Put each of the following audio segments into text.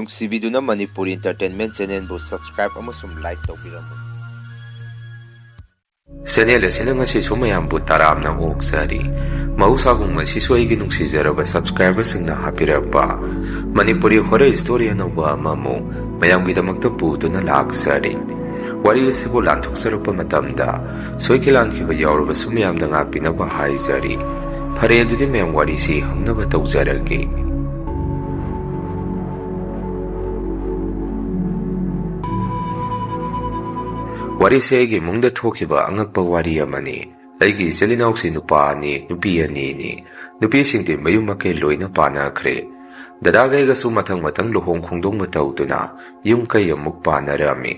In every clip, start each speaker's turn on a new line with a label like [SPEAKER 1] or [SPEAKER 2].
[SPEAKER 1] ꯅꯨꯡꯁꯤꯕꯤꯗꯨꯅ Manipuri entertainment ꯆꯦꯅꯦꯜꯕꯨ subscribe ꯑꯃꯁꯨꯡ like ꯇꯧꯕꯤꯔꯝꯃꯨ꯫
[SPEAKER 2] Channel ꯑꯁꯤꯅ ꯉꯁꯤꯁꯨ ꯃꯌꯥꯝꯕꯨ ꯇꯔꯥꯝꯅ ꯑꯣꯛꯆꯔꯤ꯫ ꯃꯍꯧꯁꯥꯒꯨꯝ ꯉꯁꯤꯁꯨ ꯑꯩꯒꯤ ꯅꯨꯡꯁꯤꯖꯔꯕ ꯁꯕꯁꯀ꯭ꯔꯥꯏꯕꯔꯁꯤꯡꯅ ꯍꯥꯞꯄꯤꯔꯛꯄ ꯃꯅꯤꯄꯨꯔꯤ ꯍꯣꯔꯔ ꯁ꯭ꯇꯣꯔꯤ ꯑꯅꯧꯕ ꯑꯃꯃꯨꯛ ꯃꯌꯥꯝꯒꯤꯗꯃꯛꯇ ꯄꯨꯗꯨꯅ ꯂꯥꯛꯆꯔꯤ꯫ ꯋꯥꯔꯤ ꯑꯁꯤꯕꯨ ꯂꯥꯟꯊꯣꯛꯆꯔꯛꯄ ꯃꯇꯝꯗ ꯁꯣꯏꯈꯤ ꯂꯥꯟꯈꯤꯕ ꯌꯥꯎꯔꯕꯁꯨ ꯃꯌꯥꯝꯅ ꯉꯥꯛꯄꯤꯅꯕ ꯍꯥꯏꯖꯔꯤ꯫ ꯐꯔꯦ ꯑꯗꯨꯗꯤ ꯃꯌꯥꯝ ꯋꯥꯔꯤꯁꯤ ꯍꯧꯅꯕ ꯇꯧꯖꯔꯒꯦ꯫ ꯋꯥꯔꯤꯁꯦ ꯑꯩꯒꯤ ꯏꯃꯨꯡꯗ ꯊꯣꯛꯈꯤꯕ ꯑꯉꯛꯄ ꯋꯥꯔꯤ ꯑꯃꯅꯤ꯫ ꯑꯩꯒꯤ ꯏꯆꯤꯜ ꯏꯅꯥꯎꯁꯤ ꯅꯨꯄꯥ 2 ꯅꯨꯄꯤ 2ꯅꯤ꯫ ꯅꯨꯄꯤꯁꯤꯡꯗꯤ ꯃꯌꯨꯝ ꯃꯀꯩ ꯂꯣꯏꯅ ꯄꯥꯟꯅꯈ꯭ꯔꯦ꯫ ꯗꯗꯥꯒꯩꯒꯁꯨ ꯃꯊꯪ ꯃꯊꯪ ꯂꯨꯍꯣꯡ ꯈꯣꯡꯗꯣꯡꯕ ꯇꯧꯗꯨꯅ ꯌꯨꯝ ꯀꯩ ꯑꯃꯨꯛ ꯄꯥꯟꯅꯔꯝꯃꯤ꯫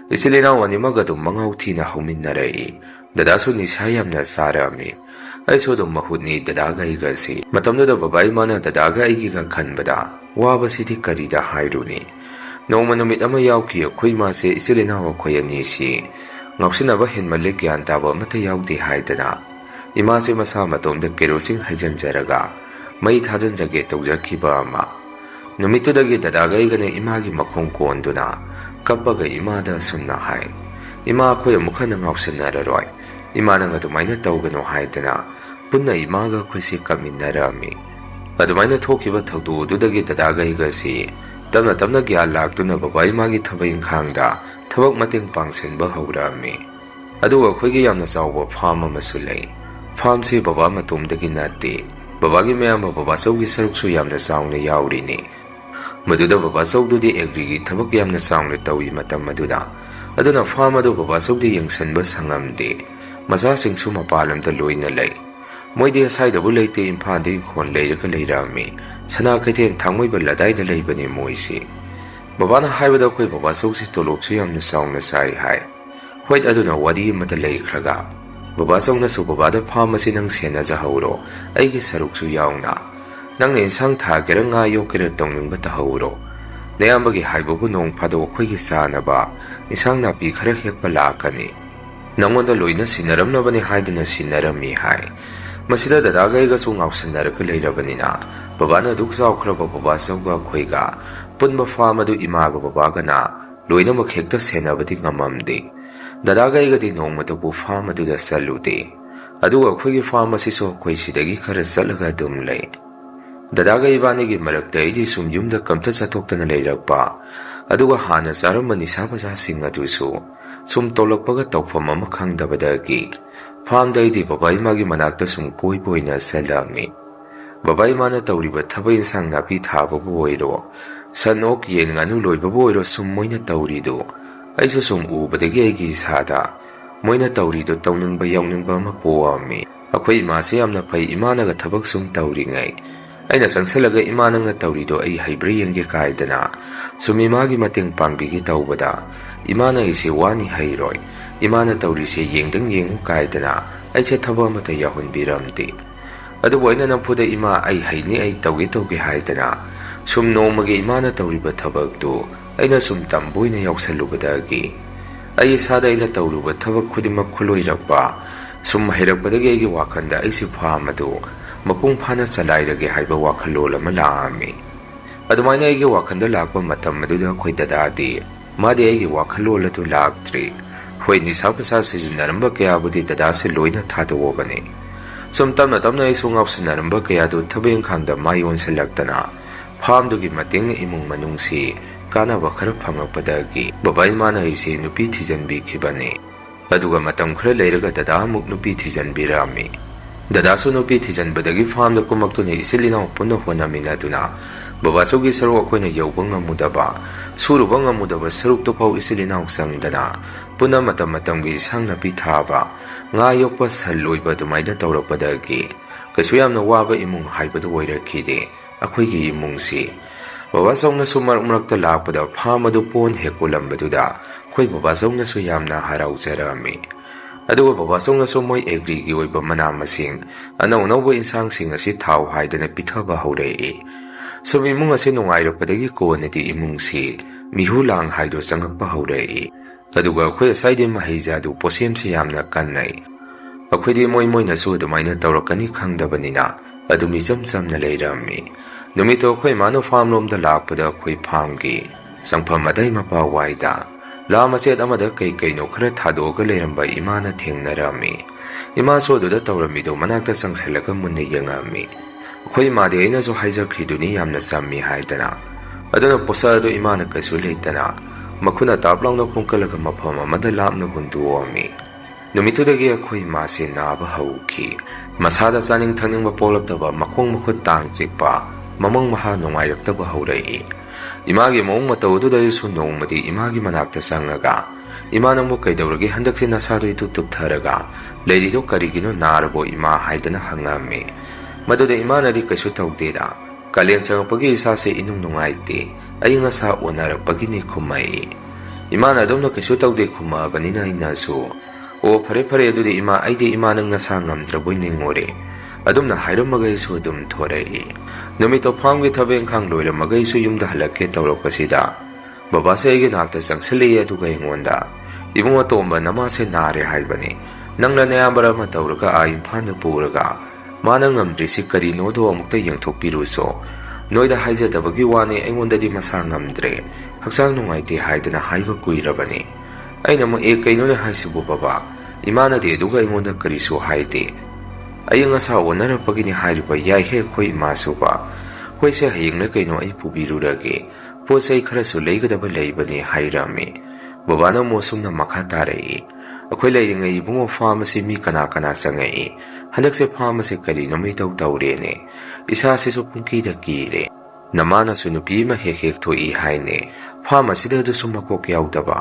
[SPEAKER 2] ꯏꯆꯤꯜ ꯏꯅꯥꯎ ꯑꯅꯤꯃꯛ ꯑꯗꯨꯝ ꯃꯉꯥꯎ ꯊꯤꯅ ꯍꯧꯃꯤꯟꯅꯔꯛꯏ꯫ ꯗꯗꯥꯁꯨ ꯅꯤꯁꯥ ꯌꯥꯝꯅ ꯆꯥꯔꯝꯃꯤ꯫ ꯑꯩꯁꯨ ꯑꯗꯨꯝ ꯃꯍꯨꯠꯅꯤ ꯗꯗꯥꯒꯩꯒꯁꯤ꯫ ꯃꯇꯝꯗꯨꯗ ꯕꯕꯥ ꯏꯃꯥꯅ ꯗꯗꯥꯒ ꯑꯩꯒꯤꯒ ꯈꯟꯕꯗ ꯋꯥꯕꯁꯤꯗꯤ ꯀꯔꯤꯗ ꯍꯥꯏꯔꯨꯅꯤ꯫ ꯅꯣꯡꯃ ꯅꯨꯃꯤꯠ ꯑꯃ ꯌꯥꯎꯈꯤ ꯑꯩꯈꯣꯏ ꯏꯃꯥꯁꯦ ꯏꯆꯤꯜ ꯏꯅꯥꯎ ꯑꯩꯈꯣꯏ ꯑꯅꯤꯁꯤ ꯉꯥꯎꯁꯤꯟꯅꯕ ꯍꯦꯟꯃꯜꯂꯦ ꯒ꯭ꯌꯥꯟ ꯇꯥꯕ ꯑꯃꯠꯇ ꯌꯥꯎꯗꯦ ꯍꯥꯏꯗꯅ ꯏꯃꯥꯁꯦ ꯃꯁꯥ ꯃꯇꯣꯝꯗ ꯀꯦꯔꯣꯁꯤꯟ ꯍꯩꯖꯤꯟꯖꯔꯒ ꯃꯩ ꯊꯥꯖꯤꯟꯖꯒꯦ ꯇꯧꯖꯈꯤꯕ ꯑꯃ꯫ ꯅꯨꯃꯤꯠꯇꯨꯗꯒꯤ ꯗꯗꯥꯒ ꯑꯩꯒꯅ ꯏꯃꯥꯒꯤ ꯃꯈꯣꯡ ꯀꯣꯟꯗꯨꯅ ꯀꯞꯄꯒ ꯏꯃꯥꯗ ꯑꯁꯨꯝꯅ ꯍꯥꯏ, ꯏꯃꯥ ꯑꯩꯈꯣꯏ ꯑꯃꯨꯛ ꯍꯟꯅ ꯉꯥꯎꯁꯤꯟꯅꯔꯔꯣꯏ꯫ ꯏꯃꯥ ꯅꯪ ꯑꯗꯨꯃꯥꯏꯅ ꯇꯧꯒꯅꯨ ꯍꯥꯏꯗꯅ ꯄꯨꯟꯅ ꯏꯃꯥꯒ ꯑꯩꯈꯣꯏꯁꯤ ꯀꯞꯃꯤꯟꯅꯔꯝꯃꯤ꯫ ꯑꯗꯨꯃꯥꯏꯅ ꯊꯣꯛꯈꯤꯕ ꯊꯧꯗꯣꯛ ꯑꯗꯨꯗꯒꯤ ꯗꯗꯥꯒ ꯑꯩꯒꯁꯤ ꯇꯞꯅ ꯇꯞꯅ ꯒ꯭ꯌꯥꯟ ꯂꯥꯛꯇꯨꯅ ꯕꯕꯥ ꯏꯃꯥꯒꯤ ꯊꯕꯛ ꯏꯪꯈꯥꯡꯗ ꯊꯕꯛ ꯃꯇꯦꯡ ꯄꯥꯡꯁꯤꯟꯕ ꯍꯧꯔꯛꯑꯝꯃꯤ꯫ ꯑꯗꯨꯒ ꯑꯩꯈꯣꯏꯒꯤ ꯌꯥꯝꯅ ꯆꯥꯎꯕ ꯐꯥꯔꯝ ꯑꯃꯁꯨ ꯂꯩ꯫ ꯐꯥꯔꯝꯁꯤ ꯕꯕꯥ ꯃꯇꯣꯝꯗꯒꯤ ꯅꯠꯇꯦ, ꯕꯕꯥꯒꯤ ꯃꯌꯥꯝꯕ ꯕꯕꯥꯆꯧꯒꯤ ꯁꯔꯨꯛꯁꯨ ꯌꯥꯝꯅ ꯆꯥꯎꯅ ꯌꯥꯎꯔꯤꯅꯤ꯫ ꯃꯗꯨꯗ ꯕꯕꯥꯆꯧꯗꯨꯗꯤ ꯑꯦꯒ꯭ꯔꯤꯒꯤ ꯊꯕꯛ ꯌꯥꯝꯅ ꯆꯥꯎꯅ ꯇꯧꯏ ꯃꯇꯝ ꯑꯗꯨꯗ꯫ ꯑꯗꯨꯅ ꯐꯥꯔꯝ ꯑꯗꯨ ꯕꯕꯥꯆꯧꯗꯤ ꯌꯦꯡꯁꯤꯟꯕ ꯁꯪꯉꯝꯗꯦ꯫ ꯃꯆꯥꯁꯤꯡꯁꯨ ꯃꯄꯥꯟ ꯂꯝꯗ ꯂꯣꯏꯅ ꯂꯩ꯫ ꯃꯣꯏꯗꯤ ꯑꯁꯥꯏꯗꯕꯨ ꯂꯩꯇꯦ, ꯏꯝꯐꯥꯜꯗ ꯏꯪꯈꯣꯜ ꯂꯩꯔꯒ ꯂꯩꯔꯛꯑꯝꯃꯤ꯫ ꯁꯅꯥ ꯀꯩꯊꯦꯜ ꯊꯥꯡꯃꯩꯕꯟ ꯑꯗꯥꯏꯗ ꯂꯩꯕꯅꯤ ꯃꯣꯏꯁꯤ꯫ ꯕꯕꯥꯅ ꯍꯥꯏꯕꯗ ꯑꯩꯈꯣꯏ ꯕꯕꯥꯆꯧꯁꯤ ꯇꯣꯂꯣꯞꯁꯨ ꯌꯥꯝꯅ ꯆꯥꯎꯅ ꯆꯥꯏ ꯍꯥꯏ꯫ ꯍꯣꯏ, ꯑꯗꯨꯅ ꯋꯥꯔꯤ ꯑꯃꯗ ꯂꯩꯈ꯭ꯔꯒ ꯕꯕꯥꯆꯧꯅꯁꯨ ꯕꯕꯥꯗ ꯐꯥꯔꯝ ꯑꯁꯤ ꯅꯪ ꯁꯦꯟꯅꯖꯍꯧꯔꯣ, ꯑꯩꯒꯤ ꯁꯔꯨꯛꯁꯨ ꯌꯥꯎꯅ꯫ ꯅꯪꯅ ꯏꯟꯁꯥꯡ ꯊꯥꯒꯦꯔꯥ ꯉꯥ ꯌꯣꯛꯀꯦꯔꯥ ꯇꯧꯅꯤꯡꯕ ꯇꯧꯍꯧꯔꯣ꯫ ꯅꯌꯥꯝꯕꯒꯤ ꯍꯥꯏꯕꯕꯨ ꯅꯣꯡ ꯐꯥꯗꯣꯛ ꯑꯩꯈꯣꯏꯒꯤ ꯆꯥꯅꯕ ꯏꯟꯁꯥꯡ ꯅꯥꯄꯤ ꯈꯔ ꯍꯦꯛꯄ ꯂꯥꯛꯀꯅꯤ꯫ ꯅꯪꯉꯣꯟꯗ ꯂꯣꯏꯅ ꯁꯤꯟꯅꯔꯝꯅꯕꯅꯤ ꯍꯥꯏꯗꯨꯅ ꯁꯤꯟꯅꯔꯝꯃꯤ ꯍꯥꯏ꯫ ꯃꯁꯤꯗ ꯗꯗꯥꯒ ꯑꯩꯒꯁꯨ ꯉꯥꯎꯁꯤꯟꯅꯔꯒ ꯂꯩꯔꯕꯅꯤꯅ ꯕꯕꯥꯅ ꯑꯗꯨꯛ ꯆꯥꯎꯈ꯭ꯔꯕ ꯕꯕꯥꯆꯧꯒ ꯑꯩꯈꯣꯏꯒ ꯄꯨꯟꯕ ꯐꯥꯔꯝ ꯑꯗꯨ ꯏꯃꯥꯒ ꯕꯕꯥꯒꯅ ꯂꯣꯏꯅꯃꯛ ꯍꯦꯛꯇ ꯁꯦꯟꯅꯕꯗꯤ ꯉꯝꯃꯝꯗꯦ꯫ ꯗꯗꯥꯒ ꯑꯩꯒꯗꯤ ꯅꯣꯡꯃꯇꯕꯨ ꯐꯥꯔꯝ ꯑꯗꯨꯗ ꯆꯠꯂꯨꯗꯦ꯫ ꯑꯗꯨꯒ ꯑꯩꯈꯣꯏꯒꯤ ꯐꯥꯔꯝ ꯑꯁꯤꯁꯨ ꯑꯩꯈꯣꯏ ꯁꯤꯗꯒꯤ ꯈꯔ ꯆꯠꯂꯒ ꯑꯗꯨꯝ ꯂꯩ꯫ ꯗꯗꯥꯒ ꯏꯕꯥꯅꯤꯒꯤ ꯃꯔꯛꯇ ꯑꯩꯗꯤ ꯁꯨꯝ ꯌꯨꯝꯗ ꯀꯝꯇ ꯆꯠꯊꯣꯛꯇꯅ ꯂꯩꯔꯛꯄ, ꯑꯗꯨꯒ ꯍꯥꯟꯅ ꯆꯥꯔꯝꯕ ꯅꯤꯁꯥ ꯄꯁꯥꯁꯤꯡ ꯑꯗꯨꯁꯨ ꯁꯨꯝ ꯇꯣꯂꯛꯄꯒ ꯇꯧꯐꯝ ꯑꯃ ꯈꯪꯗꯕꯗꯒꯤ ꯐꯥꯔꯝꯗ ꯑꯩꯗꯤ ꯕꯕꯥ ꯏꯃꯥꯒꯤ ꯃꯅꯥꯛꯇ ꯁꯨꯝ ꯀꯣꯏꯕ ꯑꯣꯏꯅ ꯆꯠꯂꯝꯃꯤ꯫ ꯕꯕꯥ ꯏꯃꯥꯅ ꯇꯧꯔꯤꯕ ꯊꯕꯛ ꯏꯟꯁꯥꯡ ꯅꯥꯄꯤ ꯊꯥꯕꯕꯨ ꯑꯣꯏꯔꯣ, ꯁꯟ ꯑꯣꯛ ꯌꯦꯟ ꯉꯥꯅꯨ ꯂꯣꯏꯕꯕꯨ ꯑꯣꯏꯔꯣ, ꯁꯨꯝ ꯃꯣꯏꯅ ꯇꯧꯔꯤꯗꯨ ꯑꯩꯁꯨ ꯁꯨꯝ ꯎꯕꯗꯒꯤ ꯑꯩꯒꯤ ꯏꯁꯥꯗ ꯃꯣꯏꯅ ꯇꯧꯔꯤꯗꯨ ꯇꯧꯅꯤꯡꯕ ꯌꯥꯎꯅꯤꯡꯕ ꯑꯃ ꯄꯣꯛꯑꯝꯃꯤ꯫ ꯑꯩꯈꯣꯏ ꯏꯃꯥꯁꯦ ꯌꯥꯝꯅ ꯐꯩ꯫ ꯏꯃꯥꯅꯒ ꯊꯕꯛ ꯁꯨꯝ ꯇꯧꯔꯤꯉꯩ ꯑꯩꯅ ꯆꯪꯁꯤꯜꯂꯒ ꯏꯃꯥ ꯅꯪꯅ ꯇꯧꯔꯤꯗꯣ ꯑꯩ ꯍꯩꯕ꯭ꯔꯥ ꯌꯦꯡꯒꯦ ꯀꯥꯏꯗꯅ ꯁꯨꯝ ꯏꯃꯥꯒꯤ ꯃꯇꯦꯡ ꯄꯥꯡꯕꯤꯒꯦ ꯇꯧꯕꯗ ꯏꯃꯥꯅ ꯑꯩꯁꯦ ꯋꯥꯅꯤ ꯍꯩꯔꯣꯏ, ꯏꯃꯥꯅ ꯇꯧꯔꯤꯁꯦ ꯌꯦꯡꯗꯪ ꯌꯦꯡꯉꯨ ꯀꯥꯏꯗꯅ ꯑꯩꯁꯦ ꯊꯕꯛ ꯑꯃꯠꯇ ꯌꯥꯎꯍꯟꯕꯤꯔꯝꯗꯦ꯫ ꯑꯗꯨꯕꯨ ꯑꯩꯅ ꯅꯝꯐꯨꯗ ꯏꯃꯥ ꯑꯩ ꯍꯩꯅꯤ, ꯑꯩ ꯇꯧꯒꯦ ꯍꯥꯏꯗꯅ ꯁꯨꯝ ꯅꯣꯡꯃꯒꯤ ꯏꯃꯥꯅ ꯇꯧꯔꯤꯕ ꯊꯕꯛꯇꯨ ꯑꯩꯅ ꯁꯨꯝ ꯇꯝꯕ ꯑꯣꯏꯅ ꯌꯥꯎꯁꯜꯂꯨꯕꯗꯒꯤ ꯑꯩ ꯏꯁꯥꯗ ꯑꯩꯅ ꯇꯧꯔꯨꯕ ꯊꯕꯛ ꯈꯨꯗꯤꯡꯃꯛ ꯈꯨꯂꯣꯏꯔꯛꯄ, ꯁꯨꯝ ꯍꯩꯔꯛꯄꯗꯒꯤ ꯑꯩꯒꯤ ꯋꯥꯈꯜꯗ ꯑꯩꯁꯤ ꯐꯥꯔꯝ ꯑꯗꯨ ꯃꯄꯨꯡ ꯐꯥꯅ ꯆꯂꯥꯏꯔꯒꯦ ꯍꯥꯏꯕ ꯋꯥꯈꯜꯂꯣꯟ ꯑꯃ ꯂꯥꯛꯑꯝꯃꯤ꯫ ꯑꯗꯨꯃꯥꯏꯅ ꯑꯩꯒꯤ ꯋꯥꯈꯜꯗ ꯂꯥꯛꯄ ꯃꯇꯝ ꯑꯗꯨꯗ ꯑꯩꯈꯣই ꯗꯗꯥꯗꯤ ꯃꯥꯗꯤ ꯑꯩꯒꯤ ꯋꯥꯈꯜꯂꯣꯟ ꯑꯗꯨ ꯂꯥꯛꯇ꯭ꯔꯤ꯫ ꯍꯣꯏ, ꯅꯤꯁꯥ ꯄꯁꯥ ꯁꯤꯖꯤꯟꯅꯔꯝꯕ ꯀꯌꯥꯕꯨꯗꯤ ꯗꯗꯥꯁꯦ ꯂꯣꯏꯅ ꯊꯥꯗꯣꯛꯑꯕꯅꯤ꯫ ꯁꯨꯝ ꯇꯞꯅ ꯇꯞꯅ ꯑꯩꯁꯨ ꯉꯥꯎꯁꯤꯟꯅꯔꯝꯕ ꯀꯌꯥꯗꯨ ꯊꯕꯛ ꯏꯪꯈꯥꯡꯗ ꯃꯥꯏ ꯑꯣꯟꯁꯤꯜꯂꯛꯇꯅ ꯐꯥꯔꯝꯗꯨꯒꯤ ꯃꯇꯦꯡꯅ ꯏꯃꯨꯡ ꯃꯅꯨꯡꯁꯤ ꯀꯥꯟꯅꯕ ꯈꯔ ꯐꯪꯉꯛꯄꯗꯒꯤ ꯕꯕꯥ ꯏꯃꯥꯅ ꯑꯩꯁꯦ ꯅꯨꯄꯤ ꯊꯤꯖꯤꯟꯕꯤꯈꯤꯕꯅꯤ꯫ ꯑꯗꯨꯒ ꯃꯇꯝ ꯈꯔ ꯂꯩꯔꯒ ꯗꯗꯥ ꯑꯃꯨꯛ ꯅꯨꯄꯤ ꯊꯤꯖꯤꯟꯕꯤꯔꯝꯃꯤ꯫ ꯗꯗꯥꯁꯨ ꯅꯨꯄꯤ ꯊꯤꯖꯤꯟꯕꯗꯒꯤ ꯐꯥꯔꯝꯗ ꯀꯨꯝꯃꯛꯇꯨꯅ ꯏꯆꯤꯜ ꯏꯅꯥꯎ ꯄꯨꯟꯅ ꯍꯣꯠꯅꯃꯤꯟꯅꯗꯨꯅ ꯕꯕꯥꯆꯧꯒꯤ ꯁꯔꯨꯛ ꯑꯩꯈꯣꯏꯅ ꯌꯧꯕ ꯉꯝꯃꯨꯗꯕ, ꯁꯨꯔꯨꯕ ꯉꯝꯃꯨꯗꯕ ꯁꯔꯨꯛꯇꯨꯐꯥꯎ ꯏꯆꯤꯜ ꯏꯅꯥꯎ ꯆꯪꯗꯅ ꯄꯨꯟꯅ ꯃꯇꯝ ꯃꯇꯝꯒꯤ ꯏꯟꯁꯥꯡ ナꯄꯤ ꯊꯥꯕ, ꯉꯥ ꯌꯣꯛꯄ, ꯁꯟ ꯂꯣꯏꯕ ꯑꯗꯨꯃꯥꯏꯅ ꯇꯧꯔꯛꯄꯗꯒꯤ ꯀꯩꯁꯨ ꯌꯥꯝꯅ ꯋꯥꯕ ꯏꯃꯨꯡ ꯍꯥꯏꯕꯗꯨ ꯑꯣꯏꯔꯛꯈꯤꯗꯦ ꯑꯩꯈꯣꯏꯒꯤ ꯏꯃꯨꯡꯁꯤ꯫ ꯕꯕꯥꯆꯧꯅꯁꯨ ꯃꯔꯛ ꯃꯔꯛꯇ ꯂꯥꯛꯄꯗ ꯐꯥꯔꯝ ꯑꯗꯨ ꯄꯣꯟ ꯍꯦꯛꯀꯣꯜꯂꯝꯕꯗꯨꯗ ꯑꯩꯈꯣꯏ ꯕꯕꯥꯆꯧꯅꯁꯨ ꯌꯥꯝꯅ ꯍꯔꯥꯎꯖꯔꯝꯃꯤ꯫ ꯑꯗꯨꯒ ꯕꯕꯥꯆꯧꯅꯁꯨ ꯃꯣꯏ ꯑꯦꯒ꯭ꯔꯤꯒꯤ ꯑꯣꯏꯕ ꯃꯅꯥ ꯃꯁꯤꯡ ꯑꯅꯧ ꯑꯅꯧꯕ ꯏꯟꯁꯥꯡꯁꯤꯡ ꯑꯁꯤ ꯊꯥꯎ ꯍꯥꯏꯗꯅ ꯄꯤꯊꯕ ꯍꯧꯔꯛꯏ꯫ ꯁꯨꯝ ꯏꯃꯨꯡ ꯑꯁꯤ ꯅꯨꯡꯉꯥꯏꯔꯛꯄꯗꯒꯤ ꯀꯣꯟꯅꯗꯤ ꯏꯃꯨꯡꯁꯤ ꯃꯤꯍꯨ ꯂꯥꯡ ꯍꯥꯏꯗꯣ ꯆꯪꯉꯛꯄ ꯍꯧꯔꯛꯏ꯫ ꯑꯗꯨꯒ ꯑꯩꯈꯣꯏ ꯑꯁꯥꯏꯗꯤ ꯃꯍꯩꯖꯥꯗꯨ ꯄꯣꯠꯁꯦꯝꯁꯤ ꯌꯥꯝꯅ ꯀꯟꯅꯩ꯫ ꯑꯩꯈꯣꯏꯗꯤ ꯃꯣꯏꯅꯁꯨ ꯑꯗꯨꯃꯥꯏꯅ ꯇꯧꯔꯛꯀꯅꯤ ꯈꯪꯗꯕꯅꯤꯅ ꯑꯗꯨꯝ ꯏꯆꯝ ꯆꯝꯅ ꯂꯩꯔꯝꯃꯤ꯫ Numito akhoi mano farm lomda lakpada akhoi farmgi sangpham adai mapa waida la machet amada kaino khara thadoga leiramba imana thengnarami ima so duda tawramido manakta sangsilaga munna yangami akhoi madi aina so haijakriduni yamna sammi haidana aduna posa do imana kasu leitana makhuna taplangna khungkalaga mapham amada lapna hunduami numitudagi akhoi mase naba hauki masada chaning thangingba polaptaba makhong makhut tang chikpa mamang maha nungairakta haurai imagi mong matawdudayu nongmadi imagi manakta sangaga imanangmo kaidawragi handakse nasado itutuk tharaga leirido karigino narabo ima haidana hangami maduda imanadi kaisu tawdeda kalen changapagi isase inung nungaite ayinga sa onarakpagi ni khumai imana adomna kaisu tawde khumabanina inasu o phare adudi ima aide imanang nasa ngamdraboi ningore adumna hairamagai su adum thorai numito phamgi thabeng khang loiramagai su yumda halakke tawrokasida baba se ege nakta sangsile aduga ingonda ibunga tomba namase nare haibani nangla nayambara ma tawraga a imphana puraga mana ngamdrisi kari nodo amukta yengthokpiruso noida haijadabagi wani aingondadi masa ngamdre haksang nungaite haidana haiba kuirabani aina mo kainone haisibu baba imana de aduga ingonda karisu haide ayang asa onarapagini hairiba yai he khoi masuba hoise hayingna kaino ai pubirurage posai kharasu leigadaba leibani hairami babana mosumna makha tarai akhoi leiringai bungo pharmacy mi kana sangai handakse pharmacy kari nomi tawrene isa se so punki da kire namana sunupi ma hek thoi haine pharmacy da sumako kyaudaba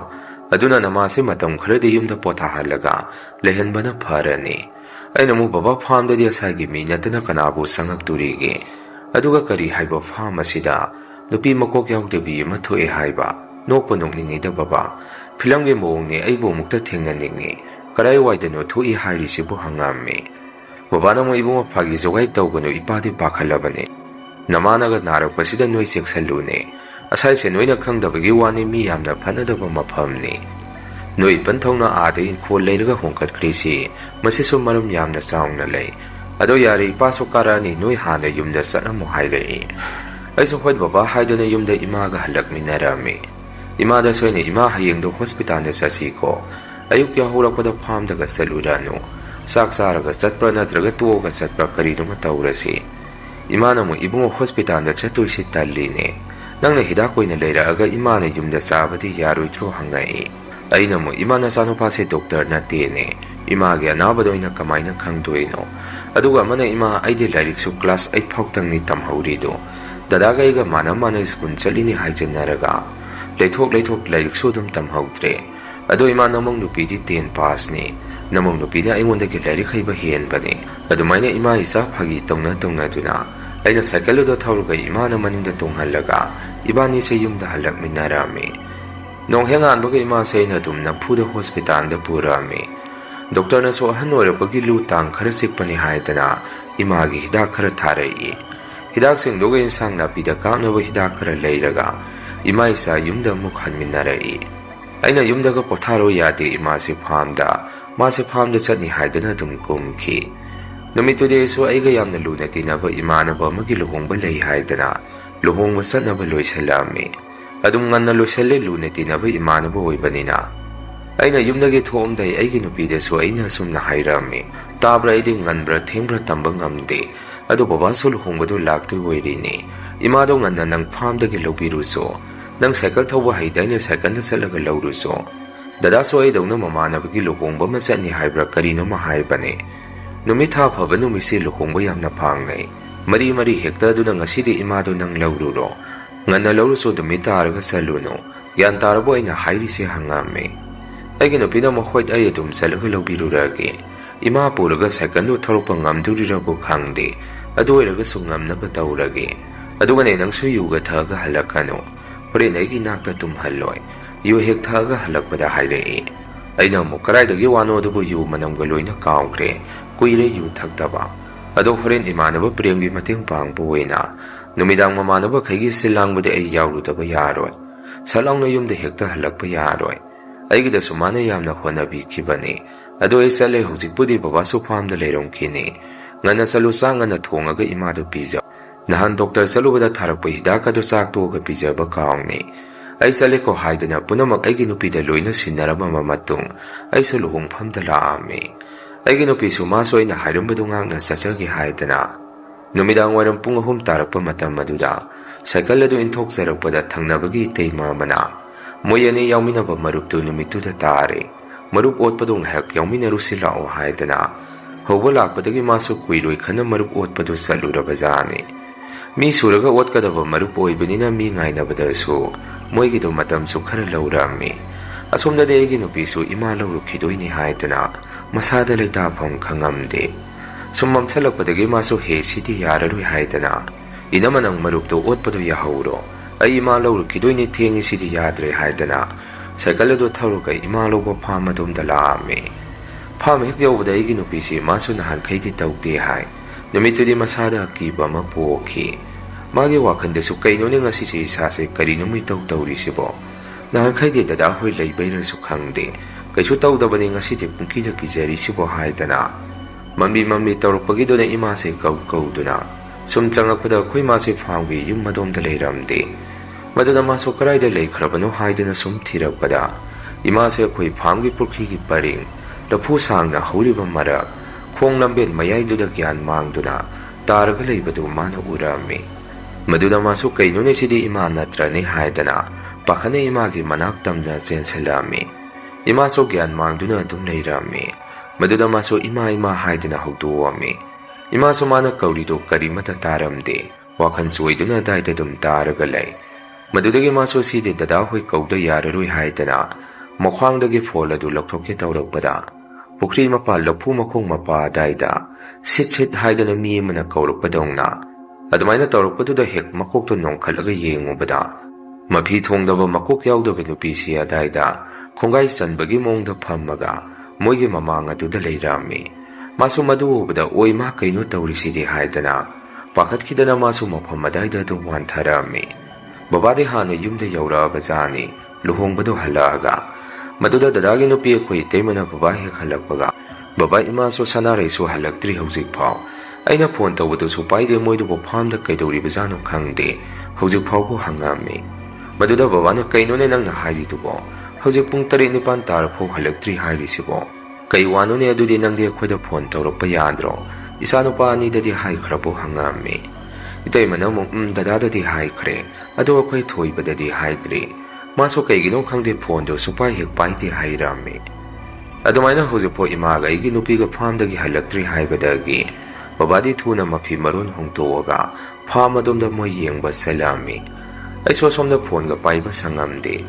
[SPEAKER 2] aduna namase matam kharade yumda potha halaga lehenbana pharani aina mu baba farm da dia sagi mi natana kanabu sangak turige aduga kari haiba farm asida nupi makok yaudbi ma thoi haiba nokpo nokningi da baba philamge mongni aibo mukta thengnaningi karai waidano thoi hairi sibu hangami baba na mo ibunga phagi jogai tawgano ipadi pakhalabane namana ga narakpasida noi seksalune asai se noina khangdabagi wani mi yamna phanadaba maphamni noi panthongna ade khol leiraga hongkat krisi masisu marum yamna saungna lei ado yari paso karani noi hana yumda sanamu hairei aiso khod baba haidana yumda imaga halakminarami imada soine ima hayengdo hospital ne sasiko ayuk ya horakpada farm daga salurano saksaraga satpra natraga tuoga satpra kariduma tawrasi imana mo ibungo hospital da chatuisi talline nangna hidakoina leiraga imana yumda sabadi yaroi tho hangai aina mo imana sanupase doctor na tene image anabadoina kamaina khangdoino aduga mana ima aide lairiksu class 8 phawtang ni tamhaurido dadaga iga mana school chalini haijanaraga leithok lairiksu dum tamhaudre ado ima namong nupi di 10 pass ni namong nupi na aingonda ke lairik haiba hen bani adumaina ima isa phagi tongna duna aina cycle do thawruga ima na maninda tonghalaga ibani se yumda halak minarami nong hengan baga ima say na dum nampuda hospital da purami doctor na so hanora bagi lutang khara sikpani haidana imagi hidak khara tharai hidak sing doga insang na pida kamna ba hidak khara leiraga ima isa yumda muk hanminarai aina yumda ga potharo yade ima se phamda ma se phamda chani haidana dum kumki namitude so aiga yamna luna tinaba imana ba magi luhongba lei haidana luhongba sanaba loisalami adum nganna loisale lune tinaba imanaba oibanina aina yumdagi thomdai aigi nupide so aina sumna hairami tabra aidi nganbra thengbra tamba ngamde adu baba sul hongbadu laktui oirini imado nganna nang phamdagi lobiru so nang cycle thoba haidaina cycle na chalaga lawru so dada so ai dawna mamanabagi luhongba ma chani haibra karino ma haibane numitha phaba numisi luhongba yamna phangai mari hekta du nang asidi imado nang lawruro ngana lawruso dumita arga saluno yan tarbo ina hairi se hangame aigi no pina mo khoit ai dum salaga lobirurage ima puraga second thorpa ngamdurirago khangde adu eraga sungam na batawrage aduga ne nang su yuga thaga halakano pare naigi nakta tum halloi yu hek thaga halakpada haire aina mo karai dagi wano dubu yu manamga loina kaungkre kuire yu thakdaba ado horen imanaba premgi mateng pangpo wena numidang mamanaba khaigi silangbade ai yaurudaba yaroi salangna yumda hekta halakpa yaroi aigi da sumana yamna honabi kibani ado ai sale hojikpudi baba su phamda leirong kini ngana salu sanga na thongaga imadu pizza Nahan Dr. Salubada Tharakpa hidaka do saktoga pijaba kaungni. Ay saleko haidana punamak ay ginupida loina sinaraba mamatung ay sa luhungpamda laami. Ay ginupi sumaso ay naharumbadungang nasasagi haidana. Numidang warang pungahum tarakpa matam maduda. Sakalado intok sarakpada tangnabagi itay mamana. Moyani yauminaba marupto numituda tari. Marup otpadong hek yauminaru sila o haidana. Hawalakpadagi masuk kuiloy ka na marup otpado sa lurabazani. Mi suraga otkadaba marup oibanina mi ngay nabadaso. Moy gido matam su khara laurami. Asomda de ginupisu ima laurukhidoy ni haidana. Masada layta phang khangamde. Sumam salakpadagi maso he siti yararoy haidana. Inamanang marupto otpado yahauro. Ay ima laurukhidoy ni tengi siti yadre haidana. Sakalado tharuka ima lauba phamadom dalami. Pham hek yawbada ay ginupisi maso nahan khayti tawde hai. Namitudi masada kiba mapokhi. Magi wakanda su kaino ni ngasi si isase karino may taw-tawri sibo. Nahan khayti dada hoy laybayra su khangde. Kaysu tawdaba ni ngasi di pungkida kizari sibo haidana. Mambi tawrupagi do na imase kaw do na. Sumchangakpada koy masi phamgi yung madom dalay ramde. Maduna maso karay dalay karabano haidana sumtiragpada. Imase koy phamgi purkigi paring. Lapu sang na huli marak. Kung lambin mayay duda gyan mang duna. Taragalay bado mana urami. Maduna maso kaino ni sidi ima natra ni haidana. Pakana imagi manaktam na sensalami. Imaso gyan mang duna dumlay rami. Maduna maso ima haidana hugduwami. Imaso mana kaulito karimata taramde. Wakan suway duna dayta dum taragalay. Madudagi maso sidi dadahoy kauda yararoy haidana. Mukhangdagi fola du laktoke tawragpada. Pukri mapa lapu makong mapa dayda. Sit haidana mi mana kauragpadong na. Adamay na tawragpado da hek makok to nong kalaga yengubada. Mapi thongdaba makok yawdaga nupisiya dayda. Kungay sanbagi mongda pamaga. Moygi mamanga duda layrami. Maso maduubada oy ma kaino tawrisidi haidana. Pakat kidana maso mapamadayda dumwan tharami. Babade hana yumda yawra bazani. Luhongbado halaga. Maduda dadagi nupi ako'y taymana babae halagpaga. Babae maso sanaray so halagtri hawzik pao. Ay na phone tawado so payde mo'y dupo phamda kaydawri bazano khangde. Hawzik pao ko hangami. Maduda babana kaino na nang nahayi dupo. Hawzik pung tari nipan tara po halagtri hayi sibo. Kaiwano ni adudi nang di ako'y da phone tawrok pa yandro. Isano pa ani dadi hayi karapo hangami. Itay manamong dadada di hayi kare. Ado ako'y thoy ba dadi hayi dri. Maso kay ginong khangde pondo supay hekpay ti hayrami. Adumay na huzi po imaga iginupiga phamdagi halaktri haybadagi. Babadi tuna mapi marun hongtuwaga phamadumda mo yengba salami. Ay sosom na ponga payba sangamde.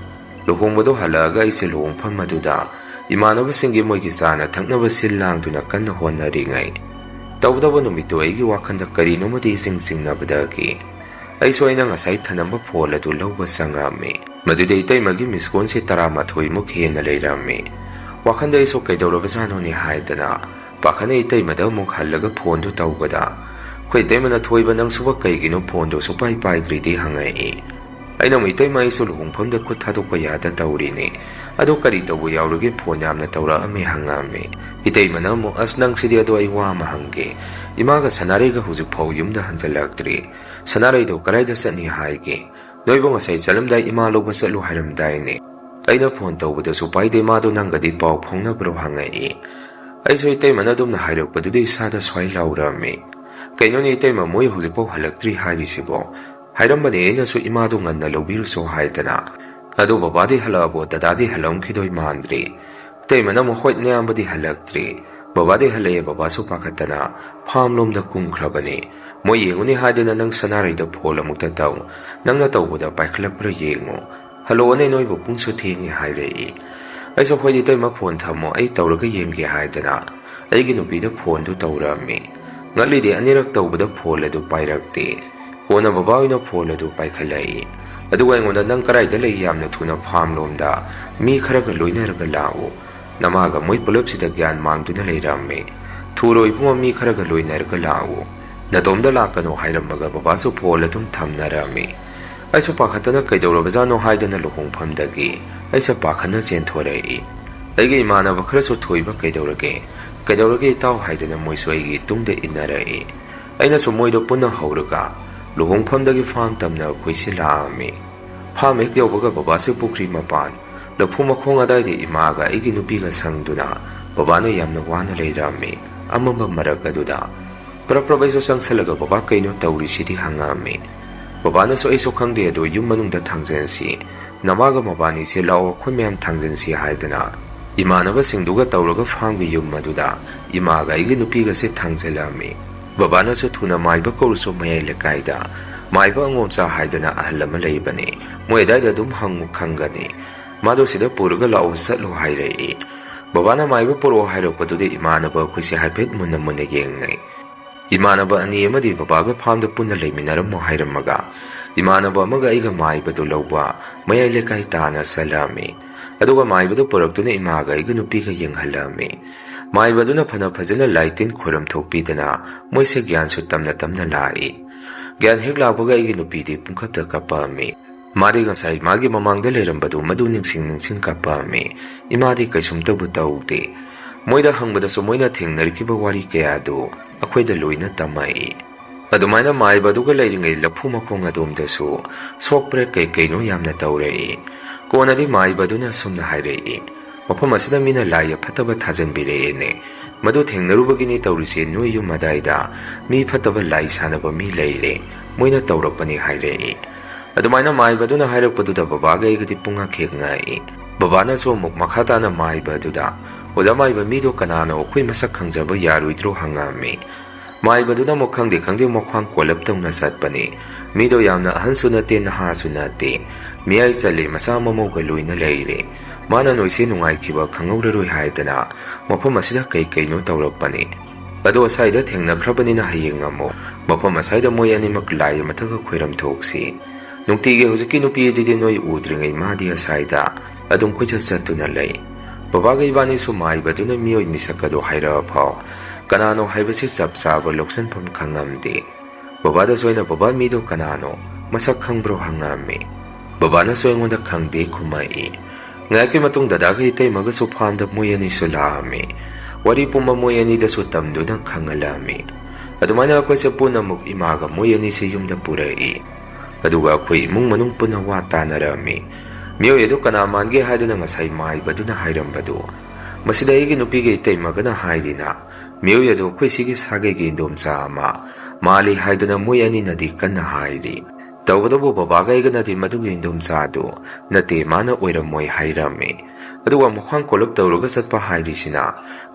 [SPEAKER 2] Luhongbado halaga ay si luhongpam maduda. Imanaba singi mo ikisana tangnaba silang duna kan na honaringay. Tawdaba numito ay giwakanda karino mo di sing na badagi. Ay so ay nangasay tanamba pola dulaw ba sangami. Maduday tay magi miskon si taramathoy mukhe na layrami. Wakanda iso kay dawrabazano ni haidana. Pakana itay madamok halaga pondo tawbada. Kay tay manathoy ba nang subak kay gino pondo supay paydridi hangay. Ay nang itay maisulong pamda kutadok payada tawrini. Ado karito bu yawragi ponyam na tawra ame hangami. Itay manamok as nang sidi ado ay wamahangge. Imaga sanaray ka huzuk paw yumda hansalagdri. Sanaray do karayda sa ni haige. Noibong asay salamday imalo ba sa luharamday ni. Ay na phone tawbada supay day mado nang gadi paw pong na bro hangay. Ay so itay manadom na hayrok pa duday sada sway laurami. Kay nun itay mamoy huzuk paw halagdri haigi sibo. Hayram ba ni ina so imado nga nalawbiro so haydana. Ado babadi halabo dadadi halong kidoy mandri. Itay manamo hoyt niyang badi halagdri. Babadi halaya babaso pakatana. Phamlom da kungkrabani. Moy yengo ni haidana nang sanaray da pola mugtataw. Nang natawbo da paiklapra yengo. Halo anay noy bupung so tingi hayrei. Ay so pwede tayo mapon tamo ay tawraga yengi haidana. Ay ginupi da pon do tawrami. Ngali di anirak tawbo da pola do pairakti. Kona babawi na pola do paikalay. Aduwa ngo na nang karay da layam na tuna phamlom da. Mi karaga loy na raga lao. Namaga moy pulap si dagyan mang do na layrami. Turoy pumami karaga loy na raga lao. Natomda lakano hayram maga babaso pola tum tam narami. Ay so pakatana kay dawrabazano hayda na luhong pamdagi. Ay sa pakana senthoray. Ay gay mana bakra so thoy ba kay dawrage. Kay dawrage tao hayda na moy so ay tungda inaray. Ay na sumoy do punang hauraga. ꯂꯨꯍꯣꯡꯐꯝꯗꯒꯤ ꯐꯥꯝ ꯇꯝꯅ ꯑꯩꯈꯣꯏꯁꯤ ꯂꯥꯛꯑꯝꯃꯤ꯫ Farm ꯍꯦꯛ ꯌꯧꯕꯒ ꯕꯕꯥꯁꯤ ꯄꯨꯈ꯭ꯔꯤ ꯃꯄꯥꯟ ꯂꯐꯨ ꯃꯈꯣꯡ ꯑꯗꯥꯏꯗ ꯏꯃꯥꯒ ꯑꯩꯒꯤ ꯅꯨꯄꯤꯒ ꯁꯪꯗꯨꯅ ꯕꯕꯥꯅ ꯌꯥꯝꯅ ꯋꯥꯅ ꯂꯩꯔꯝꯃꯤ꯫ ꯑꯃꯝꯕ ꯃꯔꯛ ꯑꯗꯨꯗ ꯄ꯭ꯔꯞ ꯑꯩꯁꯨ ꯆꯪꯁꯜꯂꯒ ꯕꯕꯥ ꯀꯩꯅꯣ ꯇꯧꯔꯤꯁꯤꯗꯤ ꯍꯪꯉꯛꯑꯝꯃꯤ꯫ ꯕꯕꯥꯅꯁꯨ ꯑꯩꯁꯨ ꯈꯪꯗꯦ ꯑꯗꯣ ꯌꯨꯝ ꯃꯅꯨꯡꯗ ꯊꯥꯡꯖꯟꯁꯤ, ꯅꯃꯥꯒ ꯃꯕꯥꯅꯤꯁꯦ ꯂꯥꯛꯑꯣ ꯑꯩꯈꯣꯏ ꯃꯌꯥꯝ ꯊꯥꯡꯖꯟꯁꯤ ꯍꯥꯏꯗꯅ ꯏꯃꯥꯟꯅꯕꯁꯤꯡꯗꯨꯒ ꯇꯧꯔꯒ ꯐꯥꯝꯒꯤ ꯌꯨꯝ ꯑꯗꯨꯗ ꯏꯃꯥꯒ ꯑꯩꯒꯤ ꯅꯨꯄꯤꯒꯁꯦ ꯊꯥꯡꯖꯜꯂꯝꯃꯤ꯫ ꯕꯕꯥꯅꯁꯨ ꯊꯨꯅ ꯃꯥꯏꯕ ꯀꯧꯔꯁꯨ ꯃꯌꯥꯏ ꯂꯩꯀꯥꯏꯗ ꯃꯥꯏꯕ ꯑꯉꯣꯝꯆꯥ ꯍꯥꯏꯗꯅ ꯑꯍꯜ ꯑꯃ ꯂꯩꯕꯅꯤ, ꯃꯣꯏ ꯑꯗꯥꯏꯗ ꯑꯗꯨꯝ ꯍꯪꯉꯨ ꯈꯪꯒꯅꯤ, ꯃꯥꯗꯣ ꯁꯤꯗ ꯄꯨꯔꯒ ꯂꯥꯛꯑꯣ ꯆꯠꯂꯣ ꯍꯥꯏꯔꯛꯏ꯫ ꯕꯕꯥꯅ ꯃꯥꯏꯕ ꯄꯨꯔꯛꯑꯣ ꯍꯥꯏꯔꯛꯄꯗꯨꯗ ꯏꯃꯥꯟꯅꯕ ꯑꯩꯈꯣꯏꯁꯦ ꯍꯥꯏꯐꯦꯠ ꯃꯨꯟꯅ ꯌꯦꯡꯅꯩ꯫ ꯏꯃꯥꯟꯅꯕ ꯑꯅꯤ ꯑꯃꯗꯤ ꯕꯕꯥꯒ ꯐꯥꯝꯗ ꯄꯨꯟꯅ ꯂꯩꯃꯤꯟꯅꯔꯝꯃꯣ ꯍꯥꯏꯔꯝꯃꯒ ꯏꯃꯥꯟꯅꯕ ꯑꯃꯒ ꯑꯩꯒ ꯃꯥꯏꯕꯗꯨ ꯂꯧꯕ ꯃꯌꯥꯏ ꯂꯩꯀꯥꯏ ꯇꯥꯅ ꯆꯠꯂꯝꯃꯤ꯫ ꯑꯗꯨꯒ ꯃꯥꯏꯕꯗꯨ ꯄꯨꯔꯛꯇꯨꯅ ꯏꯃꯥꯒ ꯑꯩꯒ ꯅꯨꯄꯤꯒ ꯌꯦꯡꯍꯜꯂꯝꯃꯤ꯫ ꯃꯥꯏꯕꯗꯨꯅ ꯐꯖꯅ ꯂꯥꯏꯇꯤꯟ ꯈꯣꯏꯔꯝ ꯊꯣꯛꯄꯤꯗꯅ ꯃꯣꯏꯁꯦ ꯒ꯭ꯌꯥꯟꯁꯨ ꯇꯝꯅ ꯂꯥꯛꯏ꯫ ꯒ꯭ꯌꯥꯟ ꯍꯦꯛ ꯂꯥꯛꯄꯒ ꯑꯩꯒꯤ ꯅꯨꯄꯤꯗꯤ ꯄꯨꯡꯀꯞꯇ ꯀꯞꯄꯝꯃꯤ꯫ ꯃꯥꯗꯤ ꯉꯁꯥꯏ ꯃꯥꯒꯤ ꯃꯃꯥꯡꯗ ꯂꯩꯔꯝꯕꯗꯨ ꯃꯗꯨ ꯅꯤꯡꯁꯤꯡ ꯀꯞꯄꯝꯃꯤ꯫ ꯏꯃꯥꯗꯤ ꯀꯩꯁꯨꯝꯇꯕꯨ ꯇꯧꯗꯦ꯫ ꯃꯣꯏꯗ ꯍꯪꯕꯗꯁꯨ ꯃꯣꯏꯅ ꯊꯦꯡꯅꯔꯛꯈꯤꯕ ꯋꯥꯔꯤ ꯀꯌꯥꯗꯨ ꯑꯩꯈꯣꯏꯗ ꯂꯣꯏꯅ ꯇꯝꯃꯛꯏ꯫ ꯑꯗꯨꯃꯥꯏꯅ ꯃꯥꯏꯕꯗꯨꯒ ꯂꯩꯔꯤꯉꯩ ꯂꯐꯨ ꯃꯈꯣꯡ ꯑꯗꯣꯝꯗꯁꯨ ꯁꯣꯛꯄ꯭ꯔꯦ ꯀꯩꯅꯣ ꯌꯥꯝꯅ ꯇꯧꯔꯛꯏ꯫ ꯀꯣꯟꯅꯗꯤ ꯃꯥꯏꯕꯗꯨꯅ ꯁꯨꯝꯅ ꯍꯥꯏꯔꯛꯏ, ꯃꯐꯝ ꯑꯁꯤꯗ ꯃꯤꯅ ꯂꯥꯏ ꯑꯐꯠꯇꯕ ꯊꯥꯖꯟꯕꯤꯔꯛꯑꯦꯅꯦ, ꯃꯗꯨ ꯊꯦꯡꯅꯔꯨꯕꯒꯤꯅꯤ ꯇꯧꯔꯤꯁꯦ, ꯅꯣꯏ ꯌꯨꯝ ꯑꯗꯥꯏꯗ ꯃꯤ ꯐꯠꯇꯕ ꯂꯥꯏ ꯁꯥꯟꯅꯕ ꯃꯤ ꯂꯩꯔꯦ, ꯃꯣꯏꯅ ꯇꯧꯔꯛꯄꯅꯤ ꯍꯥꯏꯔꯛꯏ꯫ ꯑꯗꯨꯃꯥꯏꯅ ꯃꯥꯏꯕꯗꯨꯅ ꯍꯥꯏꯔꯛꯄꯗꯨꯗ ꯕꯕꯥꯒ ꯑꯩꯒꯗꯤ ꯄꯨꯡꯉꯛ ꯍꯦꯛ ꯉꯛꯏ꯫ ꯕꯕꯥꯅꯁꯨ ꯑꯃꯨꯛ ꯃꯈꯥ ꯇꯥꯅ ꯃꯥꯏꯕꯗꯨꯗ ꯑꯣꯖꯥ ꯃꯥꯏꯕ ꯃꯤꯗꯣ ꯀꯅꯥꯅꯣ, ꯑꯩꯈꯣꯏ ꯃꯁꯛ ꯈꯪꯖꯕ ꯌꯥꯔꯣꯏꯗ꯭ꯔꯣ ꯍꯪꯉꯝꯃꯤ꯫ ꯃꯥꯏꯕꯗꯨꯅ ꯑꯃꯨꯛ ꯈꯪꯗꯦ ꯃꯈ꯭ꯋꯥꯡ ꯀꯣꯜꯂꯞ ꯇꯧꯅ ꯆꯠꯄꯅꯤ, ꯃꯤꯗꯣ ꯌꯥꯝꯅ ꯑꯍꯟꯁꯨ ꯅꯠꯇꯦ ꯅꯍꯥꯁꯨ ꯅꯠꯇꯦ, ꯃꯤꯌꯥꯏ ꯆꯜꯂꯤ, ꯃꯆꯥ ꯃꯃꯧꯒ ꯂꯣꯏꯅ ꯂꯩꯔꯦ, ꯃꯥꯅ ꯅꯣꯏꯁꯦ ꯅꯨꯡꯉꯥꯏꯈꯤꯕ ꯈꯪꯍꯧꯔꯔꯣꯏ ꯍꯥꯏꯗꯅ ꯃꯐꯝ ꯑꯁꯤꯗ ꯀꯩꯅꯣ ꯇꯧꯔꯛꯄꯅꯤ, ꯑꯗꯣ ꯑꯁꯥꯏꯗ ꯊꯦꯡꯅꯈ꯭ꯔꯕꯅꯤꯅ ꯍꯌꯦꯡ ꯑꯃꯨꯛ ꯃꯐꯝ ꯑꯁꯥꯏꯗ ꯃꯣꯏ ꯑꯅꯤꯃꯛ ꯂꯥꯏ ꯑꯃꯊꯒ ꯈꯣꯏꯔꯝ ꯊꯣꯛꯁꯤ, ꯅꯨꯡꯇꯤꯒꯤ ꯍꯧꯖꯤꯛꯀꯤ ꯅꯨꯄꯤꯗꯨꯗꯤ ꯅꯣꯏ ꯎꯗ꯭ꯔꯤꯉꯩ ꯃꯥꯗꯤ ꯑꯁꯥꯏꯗ ꯑꯗꯨꯝ ꯀꯣꯏꯆꯠ ꯆꯠꯇꯨꯅ ꯂꯩ꯫ ꯕꯕꯥꯒ ꯏꯕꯥꯅꯤꯁꯨ ꯃꯥꯏꯕꯗꯨꯅ ꯃꯤꯑꯣꯏ ꯃꯤꯁꯛ ꯑꯗꯣ ꯍꯥꯏꯔꯛꯑ ꯐꯥꯎ ꯀꯅꯥꯅꯣ ꯍꯥꯏꯕꯁꯤ ꯆꯞ ꯆꯥꯕ ꯂꯧꯁꯤꯟꯐꯝ ꯈꯪꯉꯝꯗꯦ꯫ ꯕꯕꯥꯗꯁꯨ ꯑꯩꯅ ꯕꯕꯥ ꯃꯤꯗꯣ ꯀꯅꯥꯅꯣ, ꯃꯁꯛ ꯈꯪꯕ꯭ꯔꯣ ꯍꯪꯉꯝꯃꯤ꯫ ꯕꯕꯥꯅꯁꯨ ꯑꯩꯉꯣꯟꯗ ꯈꯪꯗꯦ ꯈꯨꯝꯃꯛꯏ꯫ ꯉꯥꯏꯍꯥꯛꯀꯤ ꯃꯇꯨꯡ ꯗꯗꯥꯒ ꯏꯇꯩꯃꯒꯁꯨ ꯐꯥꯝꯗ ꯃꯣꯏ ꯑꯅꯤꯁꯨ ꯂꯥꯛꯑꯝꯃꯤ꯫ ꯋꯥꯔꯤ ꯄꯨꯝꯕ ꯃꯣꯏ ꯑꯅꯤꯗꯁꯨ ꯇꯝꯗꯨꯅ ꯈꯪꯍꯜꯂꯝꯃꯤ꯫ ꯑꯗꯨꯃꯥꯏꯅ ꯑꯩꯈꯣꯏꯁꯦ ꯄꯨꯟꯅ ꯑꯃꯨꯛ ꯏꯃꯥꯒ ꯃꯣꯏ ꯑꯅꯤꯁꯦ ꯌꯨꯝꯗ ꯄꯨꯔꯛꯏ꯫ ꯑꯗꯨꯒ ꯑꯩꯈꯣꯏ ꯏꯃꯨꯡ ꯃꯅꯨꯡ ꯄꯨꯟꯅ ꯋꯥ ꯇꯥꯟꯅꯔꯝꯃꯤ꯫ ꯃꯤꯑꯣꯏ ꯑꯗꯨ ꯀꯅꯥ ꯃꯥꯟꯒꯦ ꯍꯥꯏꯗꯨꯅ ꯉꯁꯥꯏ ꯃꯥꯏꯕꯗꯨꯅ ꯍꯥꯏꯔꯝꯕꯗꯨ ꯃꯁꯤꯗ ꯑꯩꯒꯤ ꯅꯨꯄꯤꯒ ꯏꯇꯩꯃꯒꯅ ꯍꯥꯏꯔꯤꯅ ꯃꯤꯑꯣꯏ ꯑꯗꯨ ꯑꯩꯈꯣꯏ ꯁꯤꯒꯤ ꯁꯥꯒꯩꯒꯤ ꯏꯟꯗꯣꯝꯆꯥ ꯑꯃ ꯃꯥꯜꯂꯤ ꯍꯥꯏꯗꯨꯅ ꯃꯣꯏ ꯑꯅꯤꯅꯗꯤ ꯀꯟꯅ ꯍꯥꯏꯔꯤ꯫ ꯇꯧꯕꯇꯕꯨ ꯕꯕꯥꯒ ꯑꯩꯒꯅꯗꯤ ꯃꯗꯨꯒꯤ ꯏꯟꯗꯣꯝꯆꯥꯗꯨ ꯅꯠꯇꯦ, ꯃꯥꯅ ꯑꯣꯏꯔꯝꯃꯣꯏ ꯍꯥꯏꯔꯝꯃꯤ꯫ ꯑꯗꯨꯒ ꯃꯈ꯭ꯋꯥꯡ ꯀꯣꯜꯂꯞ ꯇꯧꯔꯒ ꯆꯠꯄ ꯍꯥꯏꯔꯤꯁꯤꯅ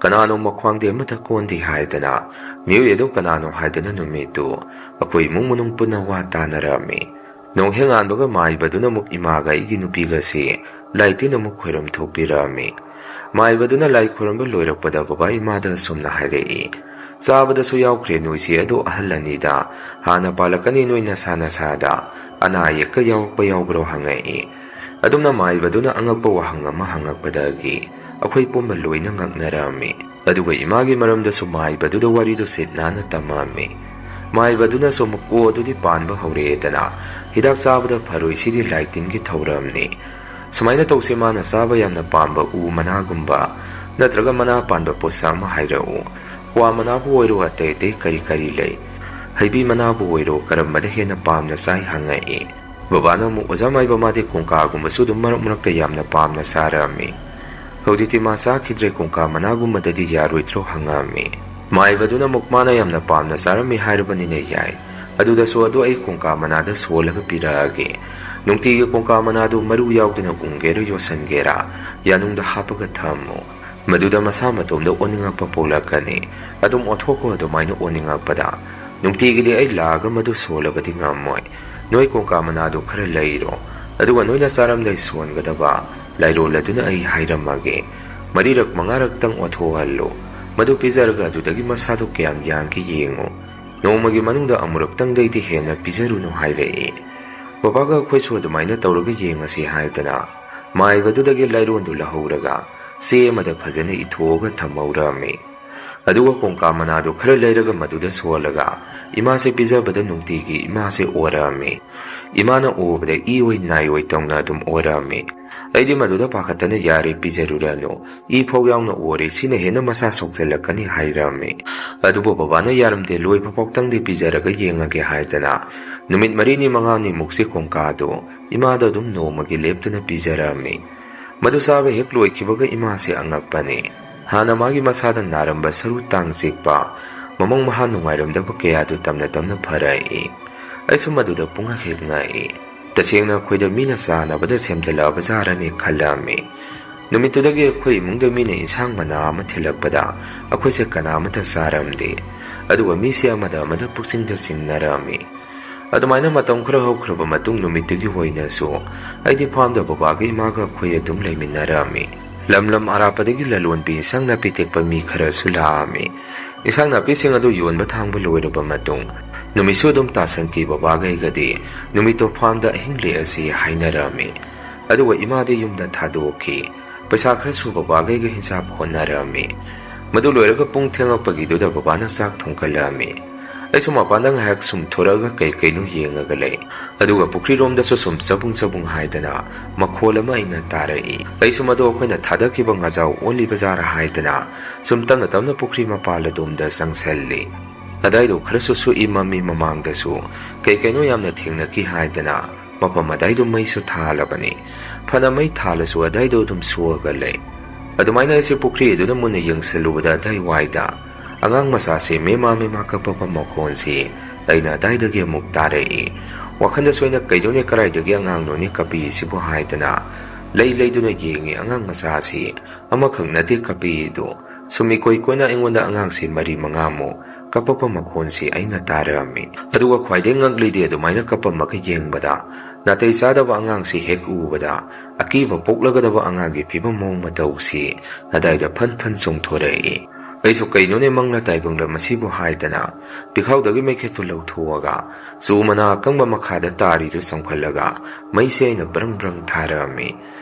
[SPEAKER 2] ꯀꯅꯥꯅꯣ ꯃꯈ꯭ꯋꯥꯡꯗꯤ ꯑꯃꯠꯇ ꯀꯣꯟꯗꯦ ꯍꯥꯏꯗꯅ ꯃꯤꯑꯣꯏ ꯑꯗꯨ ꯀꯅꯥꯅꯣ ꯍꯥꯏꯗꯅ ꯅꯨꯃꯤꯠꯇꯨ ꯑꯩꯈꯣꯏ ꯏꯃꯨꯡ ꯃꯅꯨꯡ ꯄꯨꯟꯅ ꯋꯥ ꯇꯥꯟꯅꯔꯝꯃꯤ꯫ ꯅꯣꯡ ꯍꯦꯛ ꯉꯥꯟꯕꯒ ꯃꯥꯏꯕꯗꯨꯅ ꯑꯃꯨꯛ ꯏꯃꯥꯒ ꯑꯩꯒꯤ ꯅꯨꯄꯤꯒꯁꯤ ꯂꯥꯏꯇꯤꯟ ꯑꯃꯨꯛ ꯈꯣꯏꯔꯝ ꯊꯣꯛꯄꯤꯔꯛꯑꯝꯃꯤ꯫ ꯃꯥꯏꯕꯗꯨꯅ ꯂꯥꯏ ꯈꯣꯏꯔꯝꯕ ꯂꯣꯏꯔꯛꯄꯗ ꯕꯕꯥ ꯏꯃꯥꯗ ꯁꯨꯝꯅ ꯍꯥꯏꯔꯛꯏ, ꯆꯥꯕꯗꯁꯨ ꯌꯥꯎꯈ꯭ꯔꯦ ꯅꯣꯏꯁꯤ, ꯑꯗꯣ ꯑꯍꯜ ꯑꯅꯤꯗ ꯍꯥꯟꯅ ꯄꯥꯜꯂꯛꯀꯅꯤ, ꯅꯣꯏ ꯅꯁꯥ ꯅꯁꯥꯗ ꯑꯅꯥ ꯑꯌꯦꯛꯀ ꯌꯥꯎꯔꯛꯄ ꯌꯥꯎꯕ꯭ꯔꯣ ꯍꯪꯉꯛꯏ꯫ ꯑꯗꯨꯝꯅ ꯃꯥꯏꯕꯗꯨꯅ ꯑꯉꯛꯄ ꯋꯥꯍꯪ ꯑꯃ ꯍꯪꯉꯛꯄꯗꯒꯤ ꯑꯩꯈꯣꯏ ꯄꯨꯝꯕ ꯂꯣꯏꯅ ꯉꯛꯅꯔꯝꯃꯤ꯫ ꯑꯗꯨꯒ ꯏꯃꯥꯒꯤ ꯃꯔꯝꯗꯁꯨ ꯃꯥꯏꯕꯗꯨꯗ ꯋꯥꯔꯤꯗꯨ ꯁꯤꯠ ꯅꯥꯟꯅ ꯇꯝꯃꯝꯃꯤ꯫ ꯃꯥꯏꯕꯗꯨꯅꯁꯨ ꯑꯃꯨꯛ ꯑꯣ ꯑꯗꯨꯗꯤ ꯄꯥꯟꯕ ꯍꯧꯔꯛꯑꯦꯗꯅ, ꯍꯤꯗꯥꯛ ꯆꯥꯕꯗ ꯐꯔꯣꯏ, ꯁꯤꯗꯤ ꯂꯥꯏꯇꯤꯟꯒꯤ ꯊꯧꯔꯝꯅꯤ, ꯁꯨꯃꯥꯏꯅ ꯇꯧꯁꯦ, ꯃꯥꯅ ꯆꯥꯕ ꯌꯥꯝꯅ ꯄꯥꯝꯕ ꯎ ꯃꯅꯥꯒꯨꯝꯕ ꯅꯠꯇ꯭ꯔꯒ ꯃꯅꯥ ꯄꯥꯟꯕ ꯄꯣꯠꯁꯛ ꯑꯃ ꯍꯥꯏꯔꯛꯎ, ꯀ꯭ꯋꯥ ꯃꯅꯥꯕꯨ ꯑꯣꯏꯔꯣ, ꯑꯇꯩ ꯀꯔꯤ ꯂꯩ, ꯍꯩꯕꯤ ꯃꯅꯥꯕꯨ ꯑꯣꯏꯔꯣ, ꯀꯔꯝꯕꯗ ꯍꯦꯟꯅ ꯄꯥꯝꯅ ꯆꯥꯏ ꯍꯪꯉꯛꯏ꯫ ꯕꯕꯥꯅ ꯑꯃꯨꯛ ꯑꯣꯖꯥ ꯃꯥꯏꯕ ꯃꯥꯗꯤ ꯀꯣꯡꯀꯥꯒꯨꯝꯕꯁꯨ ꯑꯗꯨꯝ ꯃꯔꯛꯇ ꯌꯥꯝꯅ ꯄꯥꯝꯅ ꯆꯥꯔꯝꯃꯤ, ꯍꯧꯖꯤꯛꯇꯤ ꯃꯥ ꯆꯥꯈꯤꯗ꯭ꯔꯦ, ꯀꯣꯡꯀꯥ ꯃꯅꯥꯒꯨꯝꯕꯗꯗꯤ ꯌꯥꯔꯣꯏꯗ꯭ꯔꯣ ꯍꯪꯉꯝꯃꯤ꯫ ꯃꯥꯏꯕꯗꯨꯅ ꯑꯃꯨꯛ ꯃꯥꯅ ꯌꯥꯝꯅ ꯄꯥꯝꯅ ꯆꯥꯔꯝꯃꯤ ꯍꯥꯏꯔꯕꯅꯤꯅ ꯌꯥꯏ, ꯑꯗꯨꯗꯁꯨ ꯑꯗꯣ ꯑꯩ ꯀꯣꯡꯀꯥ ꯃꯅꯥꯗ ꯁꯣꯜꯂꯒ ꯄꯤꯔꯛꯑꯒꯦ, ꯅꯨꯡꯇꯤꯒꯤ ꯀꯣꯡꯀꯥ ꯃꯅꯥꯗꯨ ꯃꯔꯨ ꯌꯥꯎꯗꯅ ꯎꯪꯒꯦꯔꯥ ꯌꯣꯠꯁꯟꯒꯦꯔꯥ ꯌꯥꯅꯨꯡꯗ ꯍꯥꯞꯄꯒ ꯊꯝꯃꯨ, ꯃꯗꯨꯗ ꯃꯁꯥ ꯃꯇꯣꯝꯗ ꯑꯣꯟꯅꯤꯡꯉꯛꯄ ꯄꯣꯛꯂꯛꯀꯅꯤ, ꯑꯗꯨꯝ ꯑꯣꯟꯊꯣꯛꯈꯣ, ꯑꯗꯨꯃꯥꯏꯅ ꯑꯣꯟꯅꯤꯡꯉꯛꯄꯗ ꯅꯨꯡꯇꯤꯒꯤꯗꯤ ꯑꯩ ꯂꯥꯛꯑꯒ ꯃꯗꯨ ꯁꯣꯜꯂꯕꯗꯤ ꯉꯝꯃꯣꯏ, ꯅꯣꯏ ꯀꯣꯡꯀꯥ ꯃꯅꯥꯗꯨ ꯈꯔ ꯂꯩꯔꯣ, ꯑꯗꯨꯒ ꯅꯣꯏꯅ ꯆꯥꯔꯝꯗꯥꯏ ꯁꯣꯟꯒꯗꯕ ꯂꯥꯏꯔꯣꯜ ꯑꯗꯨꯅ ꯑꯩ ꯍꯥꯏꯔꯝꯃꯒꯦ, 4ꯔꯛ 5ꯔꯛꯇꯪ ꯑꯣꯟꯊꯣꯛꯍꯜꯂꯨ, ꯃꯗꯨ ꯄꯤꯖꯔꯒ ꯑꯗꯨꯗꯒꯤ ꯃꯁꯥꯗꯨ ꯀꯌꯥꯝ ꯌꯥꯡꯒꯦ ꯌꯦꯡꯉꯨ, ꯅꯣꯡꯃꯒꯤ ꯃꯅꯨꯡꯗ ꯑꯃꯨꯔꯛꯇꯪꯗꯩꯗꯤ ꯍꯦꯟꯅ ꯄꯤꯖꯔꯨꯅꯨ ꯍꯥꯏꯔꯛꯏ꯫ ꯕꯕꯥꯒ ꯑꯩꯈꯣꯏꯁꯨ ꯑꯗꯨꯃꯥꯏꯅ ꯇꯧꯔꯒ ꯌꯦꯡꯉꯁꯤ ꯍꯥꯏꯗꯅ ꯃꯥꯏꯕꯗꯨꯗꯒꯤ ꯂꯥꯏꯔꯣꯟꯗꯨ ꯂꯧꯍꯧꯔꯒ ꯆꯦ ꯑꯃꯗ ꯐꯖꯅ ꯏꯊꯣꯛꯑꯒ ꯊꯝꯍꯧꯔꯝꯃꯤ꯫ ꯑꯗꯨꯒ ꯀꯣꯡꯀꯥ ꯃꯅꯥꯗꯨ ꯈꯔ ꯂꯩꯔꯒ ꯃꯗꯨꯗ ꯁꯣꯜꯂꯒ ꯏꯃꯥꯁꯦ ꯄꯤꯖꯕꯗ ꯅꯨꯡꯇꯤꯒꯤ ꯏꯃꯥꯁꯦ ꯑꯣꯔꯛꯑꯝꯃꯤ꯫ ꯏꯃꯥꯅ ꯑꯣꯕꯗ ꯏꯑꯣꯏ ꯅꯥꯏꯑꯣꯏ ꯇꯧꯅ ꯑꯗꯨꯝ ꯑꯣꯔꯛꯑꯝꯃꯤ꯫ ꯑꯩꯗꯤ ꯃꯗꯨꯗ ꯄꯥꯈꯠꯇꯅ ꯌꯥꯔꯦ ꯄꯤꯖꯔꯨꯔꯅꯨ, ꯏ ꯐꯥꯎ ꯌꯥꯎꯅ ꯑꯣꯔꯦ, ꯁꯤꯅ ꯍꯦꯟꯅ ꯃꯁꯥ ꯁꯣꯛꯆꯜꯂꯛꯀꯅꯤ ꯍꯥꯏꯔꯝꯃꯤ꯫ ꯑꯗꯨꯕꯨ ꯕꯕꯥꯅ ꯌꯥꯔꯝꯗꯦ, ꯂꯣꯏꯕ ꯐꯥꯎꯇꯪꯗꯤ ꯄꯤꯖꯔꯒ ꯌꯦꯡꯉꯒꯦ ꯍꯥꯏꯗꯅ ꯅꯨꯃꯤꯠ 4-5ꯃꯨꯛꯁꯤ ꯀꯣꯡꯀꯥꯗꯨ ꯏꯃꯥꯗ ꯑꯗꯨꯝ ꯅꯣꯡꯃꯒꯤ ꯂꯦꯞꯇꯅ ꯄꯤꯖꯔꯝꯃꯤ꯫ ꯃꯗꯨ ꯆꯥꯕ ꯍꯦꯛ ꯂꯣꯏꯈꯤꯕꯒ ꯏꯃꯥꯁꯦ ꯑꯉꯛꯄꯅꯤ꯫ ꯍꯥꯟꯅ ꯃꯥꯒꯤ ꯃꯁꯥꯗ ꯅꯥꯔꯝꯕ ꯁꯔꯨ ꯇꯥꯡ ꯆꯤꯛꯄ, ꯃꯃꯪ ꯃꯍꯥ ꯅꯨꯡꯉꯥꯏꯔꯝꯗꯕ ꯀꯌꯥꯗꯨ ꯇꯞꯅ ꯇꯞꯅ ꯐꯔꯛꯏ꯫ ꯑꯩꯁꯨ ꯃꯗꯨꯗ ꯄꯨꯡꯉꯛ ꯍꯦꯛ ꯉꯛꯏ꯫ ꯇꯁꯦꯡꯅ ꯑꯩꯈꯣꯏꯗ ꯃꯤꯅ ꯆꯥꯅꯕꯗ ꯁꯦꯝꯖꯤꯜꯂꯛꯑꯕꯖꯥꯔꯅꯤ ꯈꯜꯂꯝꯃꯤ꯫ ꯅꯨꯃꯤꯠꯇꯨꯗꯒꯤ ꯑꯩꯈꯣꯏ ꯏꯃꯨꯡꯗ ꯃꯤꯅ ꯏꯟꯁꯥꯡ ꯃꯅꯥ ꯑꯃ ꯊꯤꯜꯂꯛꯄꯗ ꯑꯩꯈꯣꯏꯁꯦ ꯀꯅꯥꯃꯠꯇ ꯆꯥꯔꯝꯗꯦ, ꯑꯗꯨꯒ ꯃꯤꯁꯦ ꯑꯃꯗ ꯄꯨꯛꯆꯤꯡꯗ ꯆꯤꯡꯅꯔꯝꯃꯤ꯫ ꯑꯗꯨꯃꯥꯏꯅ ꯃꯇꯝ ꯈꯔ ꯍꯧꯈ꯭ꯔꯕ ꯃꯇꯨꯡ ꯅꯨꯃꯤꯠꯇꯨꯒꯤ ꯑꯣꯏꯅꯁꯨ ꯑꯩꯗꯤ ꯐꯥꯝꯗ ꯕꯕꯥꯒ ꯏꯃꯥꯒ ꯑꯩꯈꯣꯏ ꯑꯗꯨꯝ ꯂꯩꯃꯤꯟꯅꯔꯝꯃꯤ꯫ ꯂꯝ ꯑꯔꯥꯞꯄꯗꯒꯤ ꯂꯂꯣꯟꯕꯤ ꯏꯟꯁꯥꯡ ꯅꯥꯄꯤ ꯇꯦꯛꯄ ꯃꯤ ꯈꯔꯁꯨ ꯂꯥꯛꯑꯝꯃꯤ꯫ ꯏꯟꯁꯥꯡ ꯅꯥꯄꯤꯁꯤꯡ ꯑꯗꯨ ꯌꯣꯟꯕ ꯊꯥꯡꯕ ꯂꯣꯏꯔꯕ ꯃꯇꯨꯡ ꯅꯨꯃꯤꯠꯁꯨ ꯑꯗꯨꯝ ꯇꯥꯁꯟꯈꯤ꯫ ꯕꯕꯥꯒ ꯑꯩꯒꯗꯤ ꯅꯨꯃꯤꯠꯇꯣ ꯐꯥꯝꯗ ꯑꯍꯤꯡ ꯂꯦꯛꯑꯁꯤ ꯍꯥꯏꯅꯔꯝꯃꯤ꯫ ꯑꯗꯨꯒ ꯏꯃꯥꯗꯤ ꯌꯨꯝꯗ ꯊꯥꯗꯣꯛꯈꯤ꯫ ꯄꯩꯁꯥ ꯈꯔꯁꯨ ꯕꯕꯥꯒ ꯑꯩꯒ ꯍꯤꯡꯁꯥꯞ ꯍꯣꯠꯅꯔꯝꯃꯤ꯫ ꯃꯗꯨ ꯂꯣꯏꯔꯒ ꯄꯨꯡ ꯊꯦꯡꯉꯛꯄꯒꯤꯗꯨꯗ ꯕꯕꯥꯅ ꯆꯥꯛ ꯊꯣꯡꯒꯠꯂꯛꯑꯝꯃꯤ꯫ ꯑꯩꯁꯨ ꯃꯄꯥꯟꯗ ꯉꯥꯏꯍꯥꯛ ꯁꯨꯝ ꯊꯣꯔꯛꯑꯒ ꯀꯩꯅꯣ ꯌꯦꯡꯉꯒ ꯂꯩ꯫ ꯑꯗꯨꯒ ꯄꯨꯈ꯭ꯔꯤꯔꯣꯝꯗꯁꯨ ꯁꯨꯝ ꯆꯕꯨꯡ ꯍꯥꯏꯗꯅ ꯃꯈꯣꯜ ꯑꯃ ꯑꯩꯅ ꯇꯥꯔꯛꯏ꯫ ꯑꯩꯁꯨ ꯃꯗꯨ ꯑꯩꯈꯣꯏꯅ ꯊꯥꯗꯈꯤꯕ ꯉꯥꯖꯥꯎ ꯑꯣꯜꯂꯤꯕꯖꯥꯔ ꯍꯥꯏꯗꯅ ꯁꯨꯝ ꯇꯞꯅ ꯄꯨꯈ꯭ꯔꯤ ꯃꯄꯥꯜ ꯑꯗꯣꯝꯗ ꯆꯪꯁꯜꯂꯤ꯫ ꯑꯗꯥꯏꯗꯣ ꯈꯔꯁꯨ ꯁꯨꯛꯏ ꯃꯝꯃꯤ꯫ ꯃꯃꯥꯡꯗꯁꯨ ꯀꯩꯅꯣ ꯌꯥꯝꯅ ꯊꯦꯡꯅꯈꯤ ꯍꯥꯏꯗꯅ ꯃꯐꯝ ꯑꯗꯥꯏꯗꯣ ꯃꯩꯁꯨ ꯊꯥꯜꯂꯕꯅꯤ꯫ ꯐꯅ ꯃꯩ ꯊꯥꯜꯂꯁꯨ ꯑꯗꯥꯏꯗꯣ ꯑꯗꯨꯝ ꯁꯣꯛꯑꯒ ꯂꯩ꯫ ꯑꯗꯨꯃꯥꯏꯅ ꯑꯩꯁꯦ ꯄꯨꯈ꯭ꯔꯤ ꯑꯗꯨꯗ ꯃꯨꯟꯅ ꯌꯦꯡꯁꯜꯂꯨꯕꯗ ꯑꯗꯥꯏ ꯋꯥꯏꯗ ꯑꯉꯥꯡ ꯃꯆꯥꯁꯦ ꯃꯦꯃꯥ ꯀꯞꯄꯛꯄ ꯃꯈꯣꯟꯁꯤ ꯑꯩꯅ ꯑꯗꯥꯏꯗꯒꯤ ꯑꯃꯨꯛ ꯇꯥꯔꯛꯏ꯫ ꯋꯥꯈꯜꯗꯁꯨ ꯑꯩꯅ ꯀꯩꯅꯣꯅꯦ, ꯀꯗꯥꯏꯗꯒꯤ ꯑꯉꯥꯡꯅꯣꯅꯦ ꯀꯞꯄꯤꯁꯤꯕꯨ ꯍꯥꯏꯗꯅ ꯂꯩꯗꯨꯅ ꯌꯦꯡꯉꯤ꯫ ꯑꯉꯥꯡ ꯃꯆꯥꯁꯤ ꯑꯃꯈꯛ ꯅꯠꯇꯦ ꯀꯞꯄꯤꯗꯨ, ꯁꯨꯝ ꯏꯀꯣꯏ ꯀꯣꯏꯅ ꯑꯩꯉꯣꯟꯗ ꯑꯉꯥꯡꯁꯤ 4-5ꯃꯨꯛ ꯀꯞꯄꯛꯄ ꯃꯈꯣꯟꯁꯤ ꯑꯩꯅ ꯇꯥꯔꯝꯃꯤ꯫ ꯑꯗꯨꯒ ꯈ꯭ꯋꯥꯏꯗꯒꯤ ꯉꯛꯂꯤꯗꯤ ꯑꯗꯨꯃꯥꯏꯅ ꯀꯞꯄꯝꯃꯒ ꯌꯦꯡꯕꯗ ꯅꯥꯇꯩ ꯆꯥꯗꯕ ꯑꯉꯥꯡꯁꯤ ꯍꯦꯛ ꯎꯕꯗ ꯑꯀꯤꯕ ꯄꯣꯛꯂꯒꯗꯕ ꯑꯉꯥꯡꯒꯤ ꯐꯤꯕꯝ ꯃꯑꯣꯡ ꯃꯇꯧꯁꯤ ꯑꯗꯥꯏꯗ ꯐꯟ ꯆꯣꯡꯊꯣꯔꯛꯏ꯫ ꯑꯩꯁꯨ ꯀꯩꯅꯣꯅꯦ ꯃꯪꯂꯥ ꯇꯥꯏꯕꯪꯂꯥ ꯃꯁꯤꯕꯨ ꯍꯥꯏꯗꯅ ꯄꯤꯈꯥꯎꯗꯒꯤ ꯃꯩꯈꯦꯠꯇꯨ ꯂꯧꯊꯣꯛꯑꯒ ꯆꯨ ꯃꯅꯥ ꯑꯀꯪꯕ ꯃꯈꯥꯗ ꯇꯥꯔꯤꯗꯨ ꯆꯪꯈꯠꯂꯒ ꯃꯩꯁꯦ ꯑꯩꯅ ꯕ꯭ꯔꯪ ꯊꯥꯔꯝꯃꯤ꯫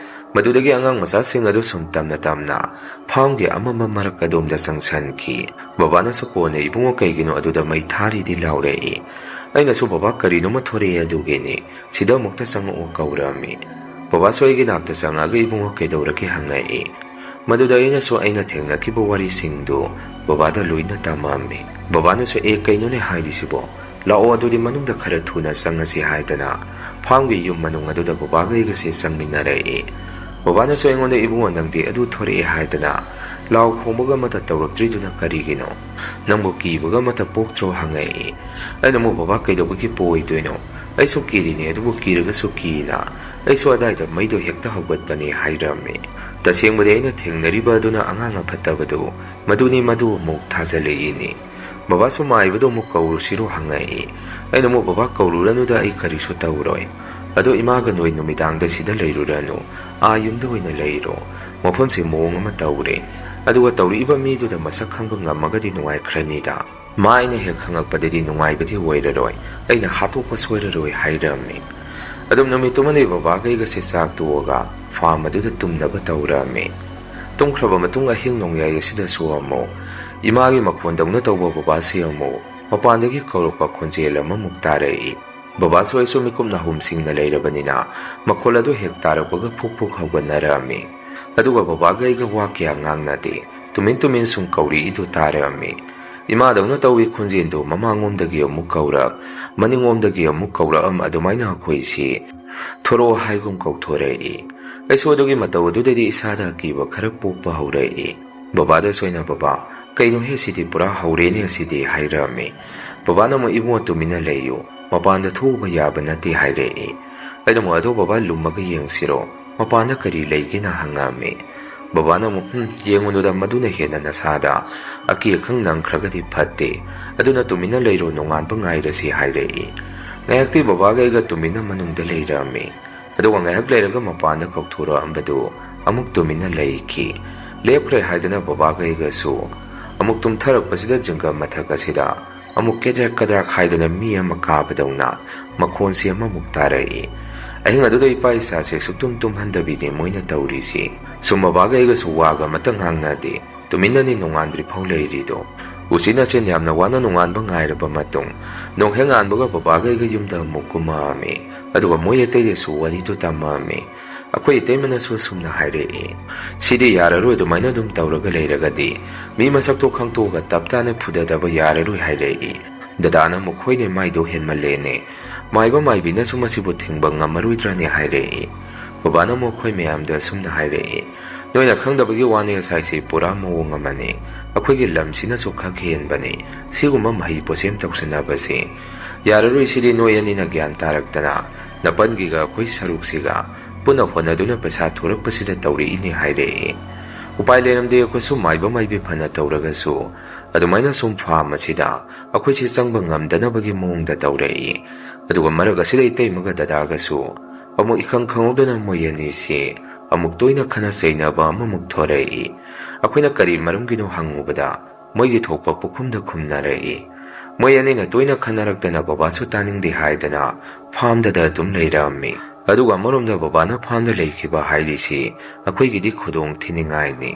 [SPEAKER 2] ꯃꯗꯨꯗꯒꯤ ꯑꯉꯥꯡ ꯃꯆꯥꯁꯤꯡ ꯑꯗꯨ ꯁꯨꯝ ꯇꯞꯅ ꯐꯥꯝꯒꯤ ꯑꯃꯝꯕ ꯃꯔꯛ ꯑꯗꯣꯝꯗ ꯆꯪꯁꯟꯈꯤ꯫ ꯕꯕꯥꯅꯁꯨ ꯀꯣꯟꯅ ꯏꯕꯨꯡꯉꯣ ꯀꯩꯒꯤꯅꯣ ꯑꯗꯨꯗ ꯃꯩ ꯊꯥꯔꯤꯗꯤ ꯂꯥꯎꯔꯛꯏ꯫ ꯑꯩꯅꯁꯨ ꯕꯕꯥ ꯀꯔꯤꯅꯣꯃ ꯊꯣꯔꯛꯑꯦ ꯑꯗꯨꯒꯤꯅꯤ, ꯁꯤꯗ ꯑꯃꯨꯛꯇ ꯆꯪꯉꯛꯑꯣ ꯀꯧꯔꯝꯃꯤ꯫ ꯕꯕꯥꯁꯨ ꯑꯩꯒꯤ ꯅꯥꯛꯇ ꯆꯪꯉꯛꯑꯒ ꯏꯕꯨꯡꯉꯣ ꯀꯩꯗꯧꯔꯒꯦ ꯍꯪꯉꯛꯏ꯫ ꯃꯗꯨꯗ ꯑꯩꯅꯁꯨ ꯑꯩꯅ ꯊꯦꯡꯅꯈꯤꯕ ꯋꯥꯔꯤꯁꯤꯡꯗꯨ ꯕꯕꯥꯗ ꯂꯣꯏꯅ ꯇꯝꯃꯝꯃꯤ꯫ ꯕꯕꯥꯅꯁꯨ ꯀꯩꯅꯣꯅꯦ ꯍꯥꯏꯔꯤꯁꯤꯕꯣ, ꯂꯥꯛꯑꯣ ꯑꯗꯨꯗꯤ ꯃꯅꯨꯡꯗ ꯈꯔ ꯊꯨꯅ ꯆꯪꯉꯁꯤ ꯍꯥꯏꯗꯅ ꯐꯥꯝꯒꯤ ꯌꯨꯝ ꯃꯅꯨꯡ ꯑꯗꯨꯗ ꯕꯕꯥꯒ ꯑꯩꯒꯁꯦ ꯆꯪꯃꯤꯟꯅꯔꯛꯏ꯫ ꯕꯕꯥꯅꯁꯨ ꯑꯩꯉꯣꯟꯗ ꯏꯕꯨꯡꯉꯣ ꯅꯪꯗꯤ ꯑꯗꯨ ꯊꯣꯔꯛꯑꯦ ꯍꯥꯏꯗꯅ ꯂꯥꯎ ꯈꯣꯡꯕꯒ ꯑꯃꯠꯇ ꯇꯧꯔꯛꯇ꯭ꯔꯤꯗꯨꯅ ꯀꯔꯤꯒꯤꯅꯣ? ꯅꯪꯕꯨ ꯀꯤꯕꯒ ꯑꯃꯠꯇ ꯄꯣꯛꯇ꯭ꯔꯣ ꯍꯪꯉꯛꯏ꯫ ꯑꯩꯅ ꯑꯃꯨꯛ ꯕꯕꯥ ꯀꯩꯗꯧꯕꯒꯤ ꯄꯣꯏꯗꯣꯏꯅꯣ? ꯑꯩꯁꯨ ꯀꯤꯔꯤꯅꯦ, ꯑꯗꯨꯕꯨ ꯀꯤꯔꯒꯁꯨ ꯀꯤꯅ ꯑꯩꯁꯨ ꯑꯗꯥꯏꯗ ꯃꯩꯗꯣ ꯍꯦꯛꯇ ꯍꯧꯒꯠꯄꯅꯦ ꯍꯥꯏꯔꯝꯃꯤ꯫ ꯇꯁꯦꯡꯕꯗꯤ ꯑꯩꯅ ꯊꯦꯡꯅꯔꯤꯕ ꯑꯗꯨꯅ ꯑꯉꯥꯡ ꯑꯐꯠꯇꯕꯗꯨ ꯃꯗꯨ ꯑꯃꯨꯛ ꯊꯥꯖꯜꯂꯛꯏꯅꯤ꯫ ꯕꯕꯥꯁꯨ ꯃꯥꯏꯕꯗꯣ ꯑꯃꯨꯛ ꯀꯧꯔꯨꯁꯤꯔꯣ ꯍꯪꯉꯛꯏ꯫ ꯑꯩꯅ ꯑꯃꯨꯛ ꯕꯕꯥ ꯀꯧꯔꯨꯔꯅꯨꯗ, ꯑꯩ ꯀꯔꯤꯁꯨ ꯇꯧꯔꯣꯏ꯫ ꯑꯗꯣ ꯏꯃꯥꯒ ꯅꯣꯏ ꯅꯨꯃꯤꯗꯥꯡꯗ ꯁꯤꯗ ꯂꯩꯔꯨꯔꯅꯨ, ꯌꯨꯝꯗ ꯑꯣꯏꯅ ꯂꯩꯔꯣ꯫ ꯃꯐꯝꯁꯦ ꯃꯑꯣꯡ ꯑꯃ ꯇꯧꯔꯦ, ꯑꯗꯨꯒ ꯇꯧꯔꯛꯏꯕ ꯃꯤꯗꯨꯗ ꯃꯁꯛ ꯈꯪꯕ ꯉꯝꯃꯒꯗꯤ ꯅꯨꯡꯉꯥꯏꯈ꯭ꯔꯅꯤꯗ꯫ ꯃꯥ ꯑꯩꯅ ꯍꯦꯛ ꯈꯪꯉꯛꯄꯗꯗꯤ ꯅꯨꯡꯉꯥꯏꯕꯗꯤ ꯑꯣꯏꯔꯔꯣꯏ, ꯑꯩꯅ ꯍꯥꯠꯇꯣꯛꯄ ꯁꯣꯏꯔꯔꯣꯏ ꯍꯥꯏꯔꯝꯃꯤ꯫ ꯑꯗꯨꯝ ꯅꯨꯃꯤꯠꯇꯨꯃꯗꯤ ꯕꯕꯥꯒ ꯑꯩꯒꯁꯦ ꯆꯥꯛ ꯇꯣꯛꯑꯒ ꯐꯥꯝ ꯑꯗꯨꯗ ꯇꯨꯝꯅꯕ ꯇꯧꯔꯝꯃꯤ꯫ ꯇꯨꯝꯈ꯭ꯔꯕ ꯃꯇꯨꯡ ꯑꯍꯤꯡ ꯅꯣꯡꯌꯥꯏ ꯑꯁꯤꯗꯁꯨ ꯑꯃꯨꯛ ꯏꯃꯥꯒꯤ ꯃꯈꯣꯟꯗꯧꯅ ꯇꯧꯕ ꯕꯕꯥꯁꯦ ꯑꯃꯨꯛ ꯃꯄꯥꯟꯗꯒꯤ ꯀꯧꯔꯛꯄ ꯈꯣꯟꯖꯦꯜ ꯑꯃꯃꯨꯛ ꯇꯥꯔꯛꯏ꯫ ꯕꯕꯥꯁꯨ ꯑꯩꯁꯨ ꯃꯤꯀꯨꯞ ꯅꯥꯍꯨꯝ ꯁꯤꯡꯅ ꯂꯩꯔꯕꯅꯤꯅ ꯃꯈꯣꯜ ꯑꯗꯨ ꯍꯦꯛ ꯇꯥꯔꯛꯄꯒ ꯐꯨꯛ ꯍꯧꯒꯠꯅꯔꯝꯃꯤ꯫ ꯑꯗꯨꯒ ꯕꯕꯥꯒ ꯑꯩꯒ ꯋꯥ ꯀꯌꯥ ꯉꯥꯡꯅꯗꯦ, ꯇꯨꯃꯤꯟ ꯁꯨꯝ ꯀꯧꯔꯛꯏꯗꯨ ꯇꯥꯔꯝꯃꯤ꯫ ꯏꯃꯥꯗꯧꯅ ꯇꯧꯏ ꯈꯣꯟꯖꯦꯜꯗꯨ ꯃꯃꯥꯡꯂꯣꯝꯗꯒꯤ ꯑꯃꯨꯛ ꯀꯧꯔꯛ, ꯃꯅꯤꯡꯂꯣꯝꯗꯒꯤ ꯑꯃꯨꯛ ꯀꯧꯔꯛꯑꯝ, ꯑꯗꯨꯃꯥꯏꯅ ꯑꯩꯈꯣꯏꯁꯤ ꯊꯣꯔꯛꯑꯣ ꯍꯥꯏꯒꯨꯝ ꯀꯧꯊꯣꯔꯛꯏ꯫ ꯑꯩꯁꯨ ꯑꯗꯨꯒꯤ ꯃꯇꯧ ꯑꯗꯨꯗꯗꯤ ꯏꯁꯥꯗ ꯑꯀꯤꯕ ꯈꯔ ꯄꯣꯛꯄ ꯍꯧꯔꯛꯏ꯫ ꯕꯕꯥꯗꯁꯨ ꯑꯩꯅ ꯕꯕꯥ ꯀꯩꯅꯣꯍꯦ ꯁꯤꯗꯤ ꯄꯨꯔꯥ ꯍꯧꯔꯦꯅꯦ ꯁꯤꯗꯤ ꯍꯥꯏꯔꯝꯃꯤ꯫ ꯕꯕꯥꯅ ꯑꯃꯨꯛ ꯏꯕꯨꯡꯉꯣ ꯇꯨꯃꯤꯟꯅ ꯂꯩꯌꯨ, ꯃꯄꯥꯟꯗ ꯊꯣꯛꯎꯕ ꯌꯥꯕ ꯅꯠꯇꯦ ꯍꯥꯏꯔꯛꯏ꯫ ꯑꯩꯅ ꯑꯃꯨꯛ ꯑꯗꯣ ꯕꯕꯥ ꯂꯨꯝꯃꯒ ꯌꯦꯡꯁꯤꯔꯣ, ꯃꯄꯥꯟꯗ ꯀꯔꯤ ꯂꯩꯒꯦꯅ ꯍꯪꯉꯝꯃꯤ꯫ ꯕꯕꯥꯅ ꯑꯃꯨꯛ ꯌꯦꯡꯉꯨꯅꯨꯗ, ꯃꯗꯨꯅ ꯍꯦꯟꯅ ꯅꯁꯥꯗ ꯑꯀꯤ ꯑꯈꯪ ꯅꯪꯈ꯭ꯔꯒꯗꯤ ꯐꯠꯇꯦ, ꯑꯗꯨꯅ ꯇꯨꯃꯤꯟꯅ ꯂꯩꯔꯣ, ꯅꯣꯡꯉꯥꯟꯕ ꯉꯥꯏꯔꯁꯤ ꯍꯥꯏꯔꯛꯏ꯫ ꯉꯥꯏꯍꯥꯛꯇꯤ ꯕꯕꯥꯒ ꯑꯩꯒ ꯇꯨꯃꯤꯟꯅ ꯃꯅꯨꯡꯗ ꯂꯩꯔꯝꯃꯤ꯫ ꯑꯗꯨꯒ ꯉꯥꯏꯍꯥꯛ ꯂꯩꯔꯒ ꯃꯄꯥꯟꯗ ꯀꯧꯊꯣꯔꯛꯑꯝꯕꯗꯨ ꯑꯃꯨꯛ ꯇꯨꯃꯤꯟꯅ ꯂꯩꯈꯤ꯫ ꯂꯦꯞꯈ꯭ꯔꯦ ꯍꯥꯏꯗꯅ ꯕꯕꯥꯒ ꯑꯩꯒꯁꯨ ꯑꯃꯨꯛ ꯇꯨꯝꯊꯔꯛꯄꯁꯤꯗ ꯖꯤꯡꯒ ꯃꯊꯛ ꯑꯁꯤꯗ ꯑꯃꯨꯛ ꯀꯦꯗ꯭ꯔꯛ ꯍꯥꯏꯗꯅ ꯃꯤ ꯑꯃ ꯀꯥꯕꯗꯧꯅ ꯃꯈꯣꯟꯁꯤ ꯑꯃꯃꯨꯛ ꯇꯥꯔꯛꯏ꯫ ꯑꯍꯤꯡ ꯑꯗꯨꯗ ꯏꯄꯥ ꯏꯆꯥꯁꯦ ꯁꯨꯛꯇꯨꯝ ꯇꯨꯝꯍꯟꯗꯕꯤꯅꯤ ꯃꯣꯏꯅ ꯇꯧꯔꯤꯁꯤ꯫ ꯁꯨꯝ ꯕꯕꯥꯒ ꯑꯩꯒꯁꯨ ꯋꯥꯒ ꯑꯃꯠꯇ ꯉꯥꯡꯅꯗꯦ, tuminna ni nonganddri phau leirido usina chen yamna wana nonganba ngairaba matung nongheng anbaga babagai ga yumda mukuma me aduga moye tege su wani to tamame akhoi temana su sumna haire e sidi yararo dumaina dum tawraga leiragadi mi masak to khangto ga taptane phudadaba yararo haire e dadana mukhoi ne maido henmalene maiba maibina sumasibu thingba ngamaruidrani haire e babana mukhoi meyamda sumna haire e noina khangdabagi wani saisi pura mawong amane akhoi lamsina su khak henbane siguma mahi posem tawsanabase yararo sidi noyani na gyan taraktana napangi ga akhoi saruksiga puna honaduna pesa thorakpasida tawri ini haire upai leramde akhoi maiba maibe phana tawragasu adumaina sum pham asida akhoi si changba ngamdanabagi mongda tawrei aduga maraga sida itaimaga dadagasu amuk ikhang khangudana moyani si amuk toina khana seinaba amuk thorei akhoi kari marumgino hangubada moigi thokpa pukhumda khumnarei moyani na toina khanarakdana babasu taningdi haidana phamda da dum leirammi aduga marumda babana phamda leikhiba hairisi akhoi gidi khudong thiningai ni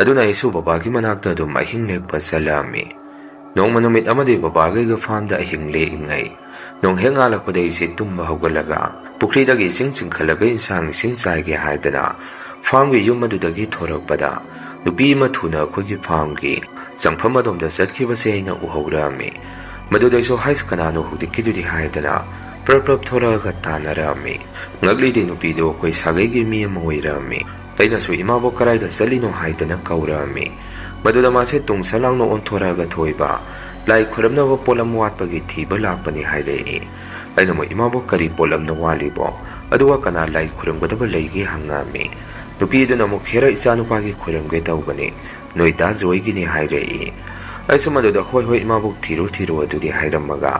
[SPEAKER 2] aduna isu babagi manakta dum ahing lekpa salami nong manumit amade babagi ga phamda ahing le ingai nong henga lakpada isi tumba hogalaga pukri dagi sing khalaga insang sing sai ge haidana phamgi yumadudagi thorakpada nupi ma thuna khogi phamgi changpham adomda satkhiba se aina uhogrami madudai so hais kanano hudikidudi haidana prap thoraga tanarami ngagli de nupi do koi sagai ge mi moirami aina su imabo karai da salino haidana kaurami maduda ma se tung salang no onthora thoiba lai khuramna wa polam watpagi thiba lakpani haire aina mo imabo kari polam no walibo aduwa kana lai khuramgadaba leige hangami nupi du namuk hera isanu pagi khuramge tawbani noida joigi ni haire aisu maduda hoi imabo thiru adudi hairamaga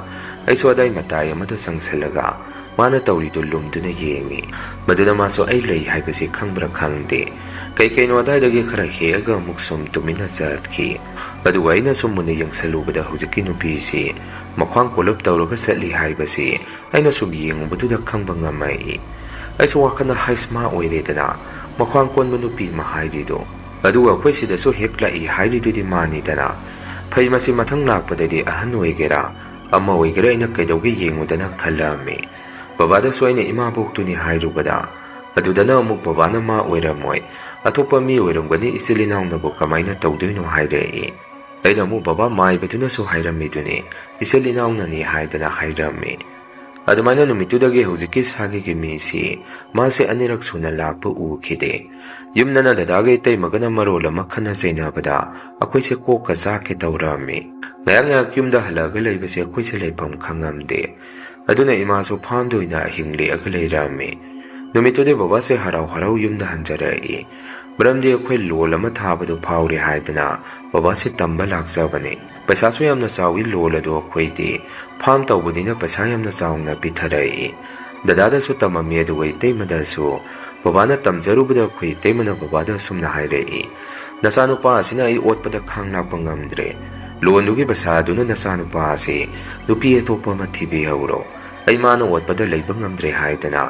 [SPEAKER 2] aisu adai matai amada sangsalaga mana tawrido lumduna yengi maduna maso ai lei haibasi khangbra khangde kai no adai dagi khara hega muksum tumina satki aduwa ina sumune yangsalubada hujiki nupi si makhwang kolop tawroga satli haibasi aina sum yengubuda khangba ngamai aisu wakana haisma oiredana makhwang konba nupi ma hairido aduwa khoisida so hekla I hairidu di mani dana phai masi mathang lakpadadi ahan oigera amma oigera ina kaidauge yengudana khalami babada soina ima boktuni hairubada adudana amuk babana ma oiramoi atopa mi oirangani isilinaw na bo kamaina tawdoino hairei aina mu baba mai betuna so hairamiduni isilinaw na ni haidana hairami adumaina numitudagi hujiki sagi gi misi mase anirak suna lakpa ukhide yumnana dadage tai magana marola makhana zainabada akhoi se ko kaza ke tawrami ngayang yumda halaga leibase akhoi se leipam khangamde aduna imaso phamdoina hingli agleirami numitude baba se harau yumda hanjarai bramdi akhoi lolama thabadu phawri haidana baba se tamba lakjabane paisa so yamna sawi lolado akhoi di pham tawbudina paisa yamna saungna pitharai dadada su tamami aduwai teimada su baba na tamjarubada akhoi teimana baba da sumna hairei nasanu pa asina I otpada khangna pangamdre lonugi basaduna nasanu pa ase nupi atopa mathibi hauro ai mana otpada leiba ngamdre haidana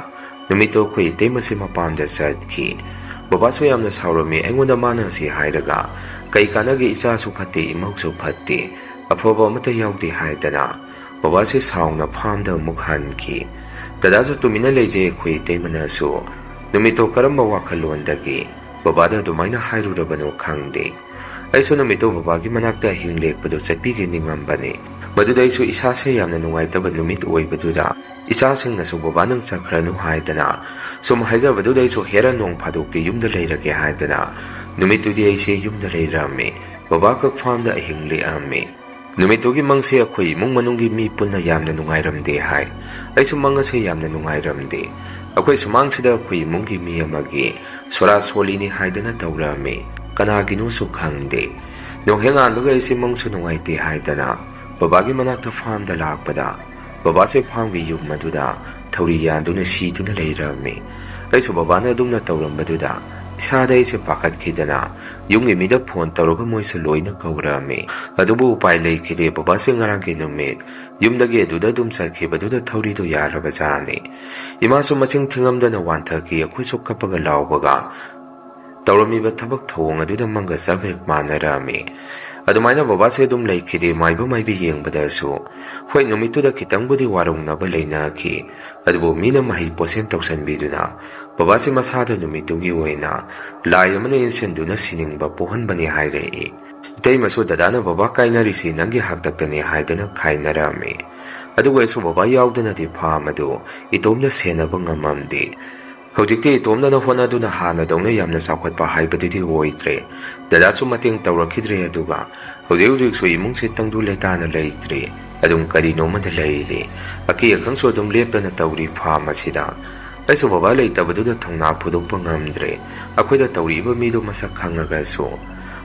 [SPEAKER 2] numito khoi teimasi mapamda satki baba so yamna saurami aingonda mana si hairaga kai kanagi isa su khate imau su phatte aphoba mata yaudi haidana baba se saungna phamda mukhan ki dada su tumina leje khoi teimana su numito karamba wakhalondagi baba da dumaina hairurabano khangde aiso numito baba gi manakta hinglekpado chapigi ningambane madudai su isa se yamna nungaitaba numit oibaduda isa singna su baba nang sakhranu haidana sum haijabadudai su hera nong phadokki yumda leirage haidana numitudi aise yumda leirame baba ka phamda hingle ame numitogi mangse akhoi mung manunggi mi punna yamna nungairamde hai aisu mangase yamna nungairamde akhoi sumangsida akhoi munggi mi amagi sora solini haidana tawrame kanaginu su khangde nonghenga lugai se mangsu nungaite haidana babagi manakta phamda lakpada baba se phamgi yum maduda thori yanduna si tuna leirame aisu babana dumna tawrambaduda isada ise pakat khidana yungi mida phone tawroga moise loina kaurame adubu upai leikide baba se ngarangi numit yumdagi aduda dum sakhibaduda thori do yarabajani imasu masing thingamdana wanthaki akhoi sokkapaga lawbaga ꯇꯧꯔꯝꯃꯤꯕ ꯊꯕꯛ ꯊꯧꯑꯣꯡ ꯑꯗꯨꯗ ꯃꯪꯒ ꯆꯞ ꯍꯦꯛ ꯃꯥꯟꯅꯔꯝꯃꯤ꯫ ꯑꯗꯨꯃꯥꯏꯅ ꯕꯕꯥꯁꯦ ꯑꯗꯨꯝ ꯂꯩꯈꯤꯗꯦ ꯃꯥꯏꯕ ꯃꯥꯏꯕꯤ ꯌꯦꯡꯕꯗꯁꯨ꯫ ꯍꯣꯏ ꯅꯨꯃꯤꯠꯇꯨꯗ ꯈꯤꯇꯪꯕꯨꯗꯤ ꯋꯥꯔꯧꯅꯕ ꯂꯩꯅꯈꯤ, ꯑꯗꯨꯕꯨ ꯃꯤꯅ ꯃꯍꯩ ꯄꯣꯠꯁꯦꯟ ꯇꯧꯁꯟꯕꯤꯗꯨꯅ ꯕꯕꯥꯁꯦ ꯃꯁꯥꯗ ꯅꯨꯃꯤꯠꯇꯨꯒꯤ ꯑꯣꯏꯅ ꯂꯥꯏ ꯑꯃꯅ ꯏꯟꯁꯤꯟꯗꯨꯅ ꯁꯤꯅꯤꯡꯕ ꯄꯣꯛꯍꯟꯕꯅꯤ ꯍꯥꯏꯔꯛꯏ꯫ ꯏꯇꯩꯃꯁꯨ ꯗꯗꯥꯅ ꯕꯕꯥ ꯀꯥꯏꯅꯔꯤꯁꯤ ꯅꯪꯒꯤ ꯍꯥꯛꯇꯛꯇꯅꯤ ꯍꯥꯏꯗꯨꯅ ꯈꯥꯏꯅꯔꯝꯃꯤ꯫ ꯑꯗꯨꯕꯨ ꯑꯩꯁꯨ ꯕꯕꯥ ꯌꯥꯎꯗꯅꯗꯤ ꯐꯥꯝ ꯑꯗꯨ ꯏꯇꯣꯝꯅ ꯁꯦꯟꯅꯕ ꯉꯝꯃꯝꯗꯦ꯫ ꯍꯧꯖꯤꯛꯇꯤ ꯏꯇꯣꯝꯗꯅ ꯍꯣꯠꯅꯗꯨꯅ ꯍꯥꯟꯅꯗꯧꯅ ꯌꯥꯝꯅ ꯆꯥꯎꯈꯠꯄ ꯍꯥꯏꯕꯗꯨꯗꯤ ꯑꯣꯏꯗ꯭ꯔꯦ꯫ ꯗꯗꯥꯁꯨ ꯃꯇꯦꯡ ꯇꯧꯔꯛꯈꯤꯗ꯭ꯔꯦ, ꯑꯗꯨꯒ ꯍꯧꯖꯤꯛꯁꯨ ꯏꯃꯨꯡꯁꯦ ꯇꯪꯗꯨ ꯂꯩꯇꯥꯅ ꯂꯩꯇ꯭ꯔꯤ꯫ ꯑꯗꯨꯝ ꯀꯔꯤꯅꯣꯃꯗ ꯂꯩꯔꯤ꯫ ꯑꯀꯤ ꯑꯈꯪꯁꯨ ꯑꯗꯨꯝ ꯂꯦꯞꯇꯅ ꯇꯧꯔꯤ ꯐꯥꯝ ꯑꯁꯤꯗ꯫ ꯑꯩꯁꯨ ꯕꯕꯥ ꯂꯩꯇꯕꯗꯨꯗ ꯊꯧꯅꯥ ꯐꯨꯗꯣꯛꯄ ꯉꯝꯗ꯭ꯔꯦ, ꯑꯩꯈꯣꯏꯗ ꯇꯧꯔꯤꯕ ꯃꯤꯗꯣ ꯃꯁꯛ ꯈꯪꯉꯒꯁꯨ꯫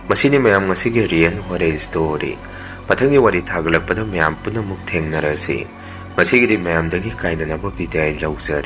[SPEAKER 2] ꯃꯁꯤꯅꯤ ꯃꯌꯥꯝ ꯉꯁꯤꯒꯤ ꯔꯤꯌꯦꯜ ꯋꯥꯔꯤ ꯁ꯭ꯇꯣꯔꯤ꯫ ꯃꯊꯪꯒꯤ ꯋꯥꯔꯤ ꯊꯥꯒꯠꯂꯛꯄꯗ ꯃꯌꯥꯝ ꯄꯨꯟꯅ ꯑꯃꯨꯛ ꯊꯦꯡꯅꯔꯁꯤ꯫ ꯉꯁꯤꯒꯤꯗꯤ ꯃꯌꯥꯝꯗꯒꯤ ꯀꯥꯏꯅꯅꯕ ꯕꯤꯗꯥꯏ ꯂꯧꯖꯔꯤ꯫